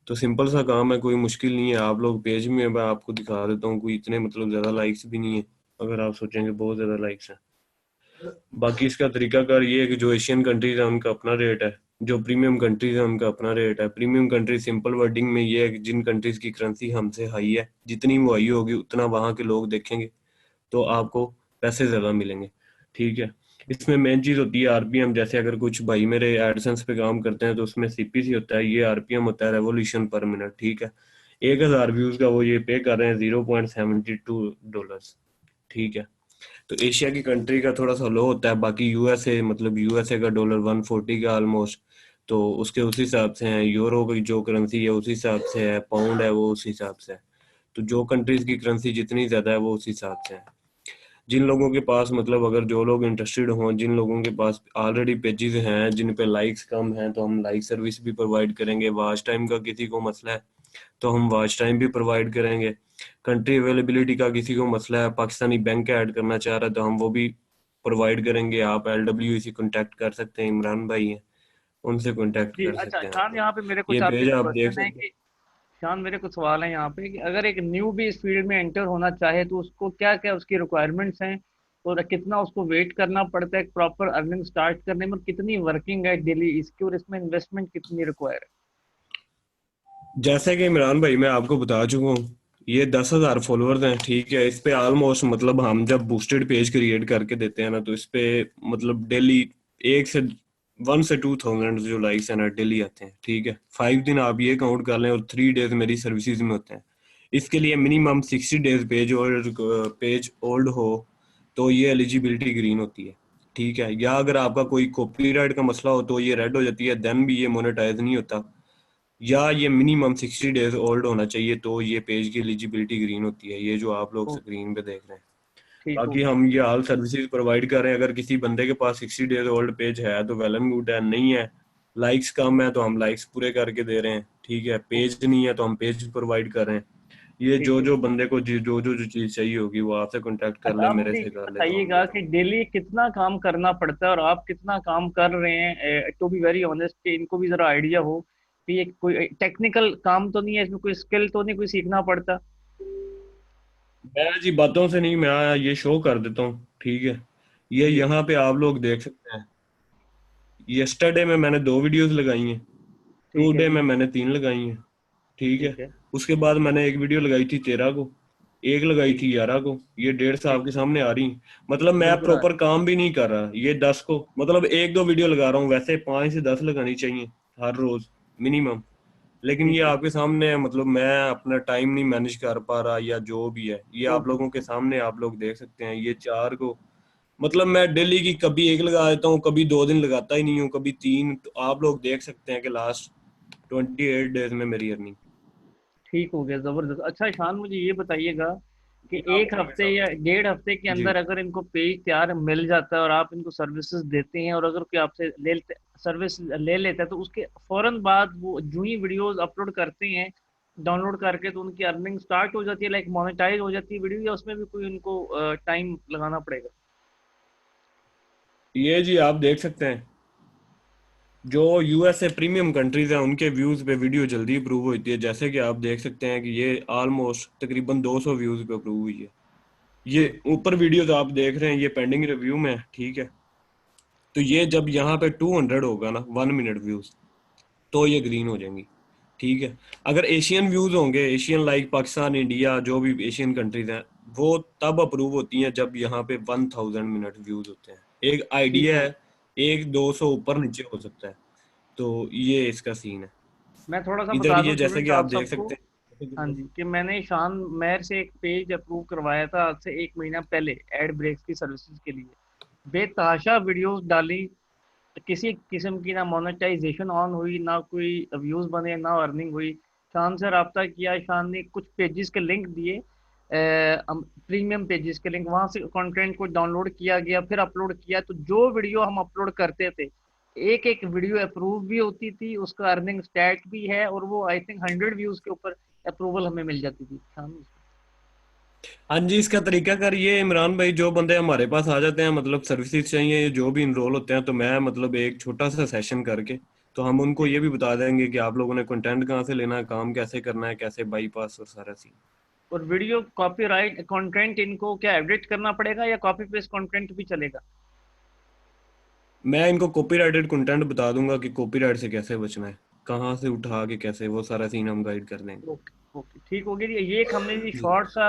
Speaker 3: तो सिंपल सा काम है, कोई मुश्किल नहीं है। आप लोग पेज में मैं आपको दिखा देता हूँ, कोई इतने मतलब ज्यादा लाइक्स भी नहीं है, अगर आप सोचेंगे बहुत ज्यादा लाइक्स हैं। बाकी इसका तरीकाकार ये है कि जो एशियन कंट्रीज है उनका अपना रेट है, जो प्रीमियम कंट्रीज है उनका अपना रेट है। प्रीमियम कंट्री सिंपल वर्डिंग में ये है कि जिन कंट्रीज की करेंसी हमसे हाई है, जितनी वो हाई होगी उतना वहां के लोग देखेंगे तो आपको पैसे ज्यादा मिलेंगे। ठीक है, इसमें मेन चीज होती है आरपीएम। जैसे अगर कुछ भाई मेरे एडसेंस पे काम करते हैं तो उसमें सीपीसी होता है, ये आरपीएम होता है, रेवोल्यूशन पर मिनट। ठीक है, 1,000 व्यूज का वो ये पे कर रहे हैं $0.72। ठीक है, तो एशिया की कंट्री का थोड़ा सा लो होता है। बाकी यूएसए, मतलब यूएसए का डॉलर 140 का ऑलमोस्ट, तो उसके उस हिसाब से है। यूरो की जो करेंसी है उस हिसाब से है, पाउंड है वो उस हिसाब से है। तो जो कंट्रीज की करेंसी जितनी ज्यादा है वो उस हिसाब से है। जिन लोगों के पास मतलब अगर जो लोग इंटरेस्टेड हों, जिन लोगों के पास ऑलरेडी पेजेस हैं जिन पे लाइक्स कम हैं, तो हम लाइक सर्विस भी प्रोवाइड करेंगे। वॉच टाइम का किसी को मसला है तो हम वॉच टाइम भी प्रोवाइड करेंगे। कंट्री अवेलेबिलिटी का किसी को मसला है, पाकिस्तानी बैंक ऐड करना चाह रहा है तो हम वो भी प्रोवाइड करेंगे। आप LWE से कांटेक्ट कर सकते हैं, इमरान भाई हैं, उनसे कांटेक्ट
Speaker 2: जी
Speaker 3: कर
Speaker 2: अच्छा,
Speaker 3: सकते हैं आप
Speaker 2: शान
Speaker 3: लोग।
Speaker 2: यहाँ पे मेरे
Speaker 3: ये
Speaker 2: कुछ आपसे
Speaker 3: पेज आप देख
Speaker 2: क्वेश्चन है
Speaker 3: सकते हैं।
Speaker 2: कि शान मेरे कुछ सवाल है यहाँ पे कि अगर एक न्यू भी इस फील्ड में एंटर होना चाहे तो उसको क्या क्या उसकी रिक्वायरमेंट्स हैं, और कितना उसको वेट करना पड़ता है प्रॉपर अर्निंग स्टार्ट करने में, और कितनी वर्किंग है डेली इसकी, और इसमें इन्वेस्टमेंट कितनी रिक्वायर है?
Speaker 3: जैसे कि इमरान भाई मैं आपको बता चुका हूँ, ये 10,000 फॉलोअर्स हैं। ठीक है, इस पे ऑलमोस्ट मतलब हम जब बूस्टेड पेज क्रिएट करके देते हैं ना, तो इस पे मतलब डेली 1 से 2 थाउजेंड जो लाइक्स हैं ना डेली आते हैं। ठीक है, 5 दिन आप ये काउंट कर लें और 3 डेज मेरी सर्विसेज में होते हैं। इसके लिए मिनिमम 60 डेज पेज ओल्ड हो तो ये एलिजिबिलिटी ग्रीन होती है। ठीक है, या अगर आपका कोई कॉपीराइट का मसला हो तो ये रेड हो जाती है, देन भी ये मोनेटाइज नहीं होता। या ये मिनिमम 60 डेज ओल्ड होना चाहिए तो ये पेज की एलिजिबिलिटी ग्रीन होती है, ये जो आप लोग
Speaker 2: ओ,
Speaker 3: स्क्रीन पे देख रहे हैं।
Speaker 2: ठीक हो।
Speaker 3: बाकी हम ये ऑल सर्विसेज प्रोवाइड कर रहे हैं। अगर किसी बंदे के पास 60 डेज ओल्ड पेज है तो वेल एंड गुड है, नहीं है, लाइक्स कम है तो हम लाइक्स पूरे करके दे रहे हैं। ठीक है,
Speaker 2: ओ,
Speaker 3: पेज नहीं है तो हम पेज प्रोवाइड कर रहे हैं। ये
Speaker 2: ठीक
Speaker 3: जो
Speaker 2: है।
Speaker 3: जो बंदे को जो चीज चाहिए होगी वो आपसे कांटेक्ट कर ले,
Speaker 2: अच्छा, आप
Speaker 3: मेरे
Speaker 2: मुझे
Speaker 3: से
Speaker 2: ये
Speaker 3: कर ले तो हम
Speaker 2: बताइएगा
Speaker 3: देता
Speaker 2: कि
Speaker 3: हूँ।
Speaker 2: डेली कितना काम करना पड़ता है और आप कितना काम कर रहे हैं, टू बी वेरी ऑनेस्ट, कि इनको भी जरा आइडिया हो कि ये कोई टेक्निकल काम तो नहीं है, इसमें कोई स्किल तो नहीं कोई सीखना पड़ता?
Speaker 3: मैं जी बातों से नहीं, मैं ये शो कर देता हूँ, ठीक है। ये
Speaker 2: जी
Speaker 3: यहाँ पे आप लोग देख सकते हैं, यस्टरडे में मैंने 2 वीडियोस लगाई हैं,
Speaker 2: ठीक है
Speaker 3: टुडे
Speaker 2: जी।
Speaker 3: में मैंने 3 लगाई हैं, ठीक है।
Speaker 2: ठीक है।
Speaker 3: उसके बाद मैंने एक वीडियो लगाई थी 13 को, एक लगाई
Speaker 2: ठीक
Speaker 3: थी 11 को, ये डेट्स
Speaker 2: ठीक।
Speaker 3: आपके सामने आ रही हैं। मतलब मैं
Speaker 2: बिल्कुल आ
Speaker 3: प्रॉपर काम भी नहीं कर रहा, ये 10 को मतलब एक दो वीडियो लगा रहा हूँ, वैसे 5 से 10 लगानी चाहिए हर रोज मिनिमम। लेकिन ये
Speaker 2: ठीक है।
Speaker 3: आपके सामने है, मतलब मैं अपना टाइम नहीं मैनेज कर पा रहा या जो भी है, ये आप
Speaker 2: ओके।
Speaker 3: लोगों के सामने आप लोग देख सकते हैं, ये 4 को मतलब मैं डेली की कभी एक लगा देता हूँ, कभी 2 दिन लगाता ही नहीं हूँ, कभी 3, तो आप लोग देख सकते हैं कि लास्ट 28 डेज में मेरी अर्निंग।
Speaker 2: ठीक हो गया, जबरदस्त। अच्छा ईशान, मुझे ये बताइएगा कि
Speaker 3: ये आप
Speaker 2: एक
Speaker 3: लोगों के
Speaker 2: हफ्ते या
Speaker 3: सामने।
Speaker 2: 1.5 हफ्ते के
Speaker 3: जी।
Speaker 2: अंदर अगर इनको पेज तैयार मिल जाता है और आप इनको सर्विसेज देते हैं, और अगर कोई आपसे सर्विस ले लेता है, तो उसके फौरन बाद वो जो ही वीडियोस अपलोड करते हैं डाउनलोड करके, तो उनकी अर्निंग स्टार्ट हो जाती है, लाइक मोनेटाइज हो जाती है वीडियो, या उसमें भी कोई उनको टाइम लगाना पड़ेगा?
Speaker 3: ये जी आप देख सकते हैं, जो यूएसए प्रीमियम कंट्रीज हैं उनके व्यूज पे वीडियो जल्दी अप्रूव होती है, जैसे कि आप देख सकते हैं कि ये ऑलमोस्ट तकरीबन 200 व्यूज पे अप्रूव हुई है। ये
Speaker 2: ठीक।
Speaker 3: ऊपर वीडियोस आप देख रहे हैं, ये पेंडिंग रिव्यू में है, ठीक है। तो ये जब यहाँ पे 200 होगा ना 1 मिनट व्यूज, तो ये ग्रीन हो जाएंगी, ठीक है। अगर एशियन व्यूज होंगे, एशियन लाइक पाकिस्तान, इंडिया, जो भी एशियन कंट्रीज हैं, वो तब अप्रूव होती हैं जब यहाँ पे 1000 मिनट व्यूज होते हैं। एक
Speaker 2: ठीक
Speaker 3: आइडिया
Speaker 2: हो।
Speaker 3: है, एक 200 ऊपर नीचे हो सकता है, तो ये इसका सीन है।
Speaker 2: मैं थोड़ा सा
Speaker 3: इधर
Speaker 2: बता दूं
Speaker 3: ये जैसे
Speaker 2: स्टूडेंट
Speaker 3: कि आप
Speaker 2: आप
Speaker 3: देख
Speaker 2: सबको।
Speaker 3: सकते
Speaker 2: हाँ
Speaker 3: हैं।
Speaker 2: जी, कि मैंने शान मेहर से एक पेज अप्रूव करवाया था आज से 1 महीना पहले, एड ब्रेक्स की सर्विसेज के लिए। बेतहाशा वीडियोस डाली, किसी किस्म की ना मोनेटाइजेशन ऑन हुई, ना कोई व्यूज बने, ना अर्निंग हुई। शान से रब्ता किया, शान ने कुछ पेजेस के लिंक दिए, प्रीमियम पेजेस के लिंक, वहां से कंटेंट को डाउनलोड किया गया, फिर अपलोड किया, तो जो वीडियो हम अपलोड करते थे, एक एक वीडियो अप्रूव भी होती थी, उसका अर्निंग स्टैट भी है, और वो आई थिंक 100 व्यूज के ऊपर अप्रूवल हमें मिल जाती थी शान।
Speaker 3: हाँ जी, इसका तरीका कर ये इमरान भाई, जो बंदे हमारे पास आ जाते हैं, मतलब सर्विसेज चाहिए, जो भी इनरोल होते हैं, तो मैं मतलब एक छोटा सा सेशन करके, तो हम उनको ये भी बता देंगे कि आप लोगों ने कंटेंट कहाँ से लेना है, काम कैसे करना है, कैसे बाईपास और सारा सीन।
Speaker 2: और वीडियो कॉपीराइट कंटेंट इनको क्या एडिट करना पड़ेगा, या कॉपी पेस्ट कंटेंट भी चलेगा?
Speaker 3: मैं इनको कॉपीराइटेड कंटेंट बता दूंगा कि कॉपीराइट से कैसे बचना है, कहाँ से उठा के कैसे, वो सारा सीन हम गाइड कर देंगे।
Speaker 2: ओके ओके, ठीक हो गया। ये एक हमने जी
Speaker 3: जी।
Speaker 2: शॉर्ट सा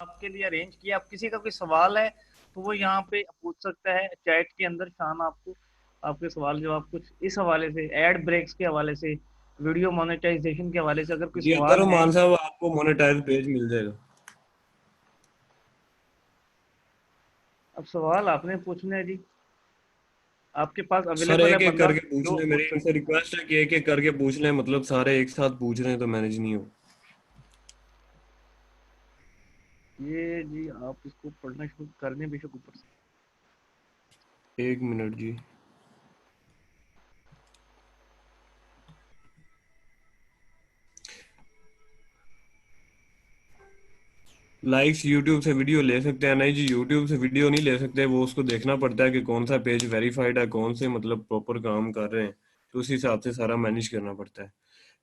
Speaker 2: आपके लिए अरेंज किया। आप किसी का कोई सवाल है तो वो यहाँ पे पूछ सकता है चैट के अंदर, शान आपको आपके सवाल जवाब कुछ इस हवाले से, एड ब्रेक्स के हवाले से, वीडियो मोनेटाइजेशन के हवाले से अगर कोई
Speaker 3: जी अब्दुल
Speaker 2: सवाल है।
Speaker 3: रहमान साहब, आपको मोनेटाइज पेज मिल जाएगा।
Speaker 2: अब सवाल आपने पूछने हैं जी, आपके पास
Speaker 3: सर
Speaker 2: अवेलेबल है
Speaker 3: एक एक
Speaker 2: बंदा
Speaker 3: करके पूछ
Speaker 2: जो
Speaker 3: ले, मेरी
Speaker 2: पूछ
Speaker 3: इनसे
Speaker 2: सकते हैं।
Speaker 3: रिक्वेस्ट है कि एक एक करके पूछ ले, मतलब सारे एक साथ पूछ रहे हैं तो मैनेज नहीं हो।
Speaker 2: ये जी आप इसको पढ़ना शुरू करने बेशक ऊपर से।
Speaker 3: 1 मिनट जी। लाइक्स यूट्यूब से वीडियो ले सकते हैं? नहीं जी, यूट्यूब से वीडियो नहीं ले सकते, वो उसको देखना पड़ता है कि कौन सा पेज वेरीफाइड है, कौन से मतलब प्रॉपर काम कर रहे हैं, तो उस हिसाब से सारा मैनेज करना पड़ता है।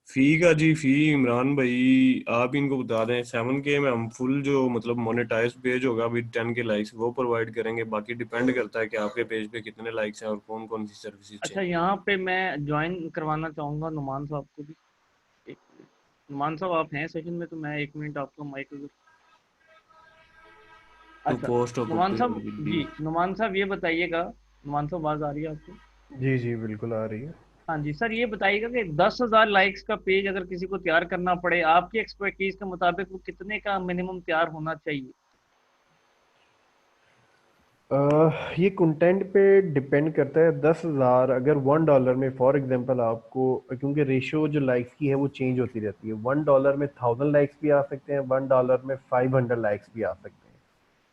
Speaker 3: फी का जी, फी इमरान भाई आप इनको बता दें, 7K में हम फुल जो मतलब मोनेटाइज पेज होगा विद 10K लाइक्स वो प्रोवाइड करेंगे, बाकी डिपेंड करता है कि आपके पेज पे कितने लाइक्स हैं और कौन कौन सी सर्विसेज
Speaker 2: अच्छा,
Speaker 3: चाहिए।
Speaker 2: यहाँ पे मैं ज्वाइन करवाना चाहूंगा नुमान साहब को भी। एक मिनट। नुमान साहब आप हैं सेशन में, तो मैं 1 मिनट आपका माइक अगर।
Speaker 3: टू
Speaker 2: अच्छा।
Speaker 3: पोस्ट
Speaker 2: नुमान साहब
Speaker 3: अपॉर्चुनिटी।
Speaker 2: जी, नुमान साहब ये बताइएगा, नुमान साहब आवाज आ रही है आपको?
Speaker 1: जी जी बिल्कुल आ रही है।
Speaker 2: हाँ जी सर, ये बताइएगा कि 10,000 लाइक्स का पेज अगर किसी को तैयार करना पड़े, आपकी एक्सपर्टीज के मुताबिक वो कितने का मिनिमम तैयार होना चाहिए?
Speaker 1: ये कंटेंट पे डिपेंड करता है। 10,000 अगर $1 में फॉर एग्जांपल आपको, क्योंकि रेशियो जो लाइक्स की है वो चेंज होती रहती है, $1 में 1000 लाइक्स भी आ सकते हैं, $1 में 500 लाइक्स भी आ सकते हैं।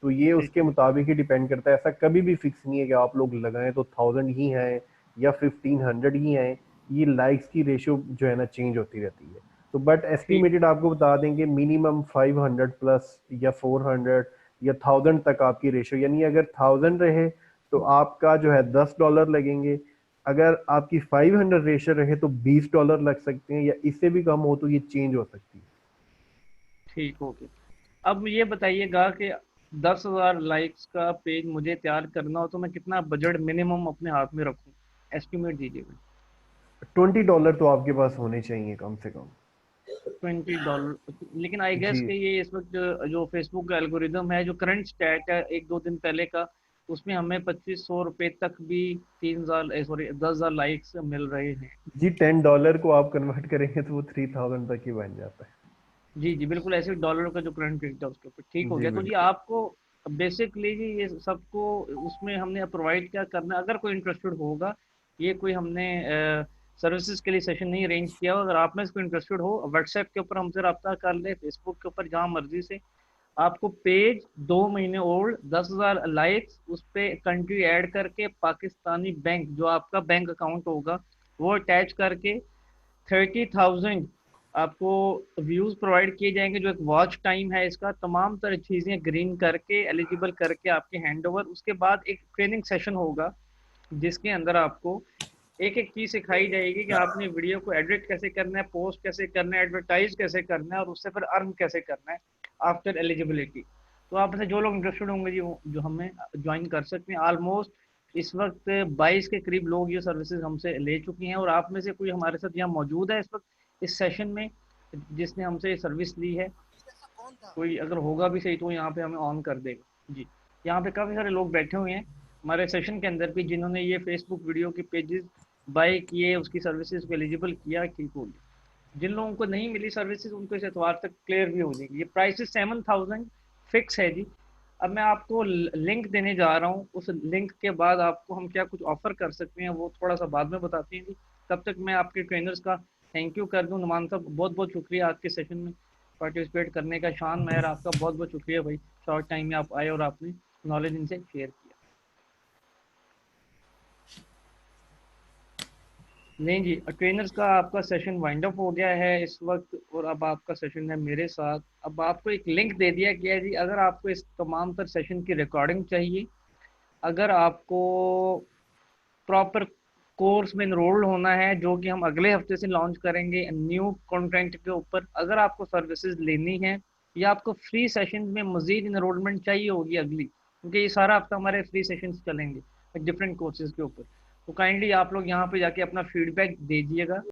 Speaker 1: तो ये
Speaker 2: ठीक
Speaker 1: उसके मुताबिक ही डिपेंड करता है। ऐसा कभी भी फिक्स नहीं है कि आप लोग लगाएं तो 1000 ही हैं या 1500 ही हैं। ये लाइक्स की रेशियो जो है ना चेंज होती रहती है। तो बट
Speaker 2: ठीक।
Speaker 1: एस्टिमेटेड आपको बता देंगे मिनिमम 500 प्लस या 400 या 1000 तक आपकी रेशियो, यानी अगर 1000 रहे तो आपका जो है $10 लगेंगे। अगर आपकी 500 रेशियो रहे तो $20 लग सकते हैं, या इससे भी कम हो तो ये चेंज हो सकती है।
Speaker 2: ठीक हो गया। अब ये बताइएगा कि 10,000 लाइक्स का पेज मुझे तैयार करना हो तो मैं कितना बजट मिनिमम अपने हाथ में रखूं, एस्टिमेट दीजिए भाई।
Speaker 1: $20 तो आपके पास होने चाहिए कम से कम।
Speaker 2: $20, लेकिन आई
Speaker 1: जी
Speaker 2: गेस कि ये इस वक्त जो फेसबुक का एल्गोरिदम है, जो करंट स्टैट है एक दो दिन पहले का, उसमें हमें 2500 रुपये तक भी 3,000 सॉरी 10,000 लाइक्स मिल रहे हैं।
Speaker 1: जी, $10 को आप कन्वर्ट करेंगे तो वो 3000 तक ही बन जाता है।
Speaker 2: जी जी बिल्कुल, ऐसे डॉलर का जो करंट रेट है उसके ऊपर ठीक हो
Speaker 1: जी
Speaker 2: गया। तो जी
Speaker 1: बिल्कुल।
Speaker 2: आपको बेसिकली जी ये सबको उसमें हमने प्रोवाइड क्या करना है, अगर कोई इंटरेस्टेड होगा, ये कोई हमने सर्विसेज के लिए सेशन नहीं अरेंज किया हो, अगर आप में से कोई इंटरेस्टेड हो व्हाट्सएप के ऊपर हमसे रब्ता कर ले, फेसबुक के ऊपर जहाँ मर्जी से। आपको पेज 2 महीने ओल्ड, 10,000 लाइक्स, उस पर कंट्री ऐड करके पाकिस्तानी बैंक जो आपका बैंक अकाउंट होगा वो अटैच करके 30,000 आपको व्यूज प्रोवाइड किए जाएंगे। जो एक वॉच टाइम है इसका, तमाम तरह चीजें ग्रीन करके एलिजिबल करके आपके हैंड ओवर। उसके बाद एक ट्रेनिंग सेशन होगा जिसके अंदर आपको एक एक चीज सिखाई जाएगी कि आपने वीडियो को एडिट कैसे करना है, पोस्ट कैसे करना है, एडवर्टाइज कैसे करना है और उससे फिर अर्न कैसे करना है आफ्टर एलिजिबिलिटी। तो आप में से जो लोग इंटरेस्टेड होंगे जी वो जो हमें ज्वाइन कर सकते हैं। ऑलमोस्ट इस वक्त 22 के करीब लोग ये सर्विसेज हमसे ले चुकी हैं, और आप में से कोई हमारे साथ यहाँ मौजूद है इस वक्त इस सेशन में जिसने हमसे ये सर्विस ली है? कोई अगर होगा भी सही तो यहाँ पे हमें ऑन कर देगा जी। यहाँ पे काफ़ी सारे लोग बैठे हुए हैं हमारे सेशन के अंदर भी जिन्होंने ये फेसबुक वीडियो के पेजेस बाय किए, उसकी सर्विसेज को एलिजिबल किया, ठीक हो गया। जिन लोगों को नहीं मिली सर्विसेज उनको इस एतवार तक क्लियर भी हो जाएगी। ये प्राइसेस 7,000 फिक्स है जी। अब मैं आपको लिंक देने जा रहा हूँ, उस लिंक के बाद आपको हम क्या कुछ ऑफर कर सकते हैं वो थोड़ा सा बाद में बताते हैं जी। तब तक मैं आपके ट्रेनर्स का थैंक यू कर दूं। नुमान साहब बहुत बहुत शुक्रिया आज के सेशन में पार्टिसिपेट करने का। शान मेहर आपका बहुत बहुत शुक्रिया भाई, शॉर्ट टाइम में आप आए और आपने नॉलेज इनसे शेयर किया। नहीं जी, ट्रेनर्स का आपका सेशन वाइंड अप हो गया है इस वक्त, और अब आपका सेशन है मेरे साथ। अब आपको एक लिंक दे दिया गया है जी, अगर आपको इस तमाम तर सेशन की रिकॉर्डिंग चाहिए, अगर आपको प्रॉपर कोर्स में इनरोल्ड होना है जो कि हम अगले हफ्ते से लॉन्च करेंगे न्यू कंटेंट के ऊपर, अगर आपको सर्विसेज लेनी है या आपको फ्री सेशन में मजीद इनरोलमेंट चाहिए होगी अगली, क्योंकि ये सारा हफ्ता हमारे फ्री सेशंस चलेंगे डिफरेंट कोर्सेज के ऊपर, तो काइंडली आप लोग यहाँ पे जाके अपना फीडबैक दीजिएगा।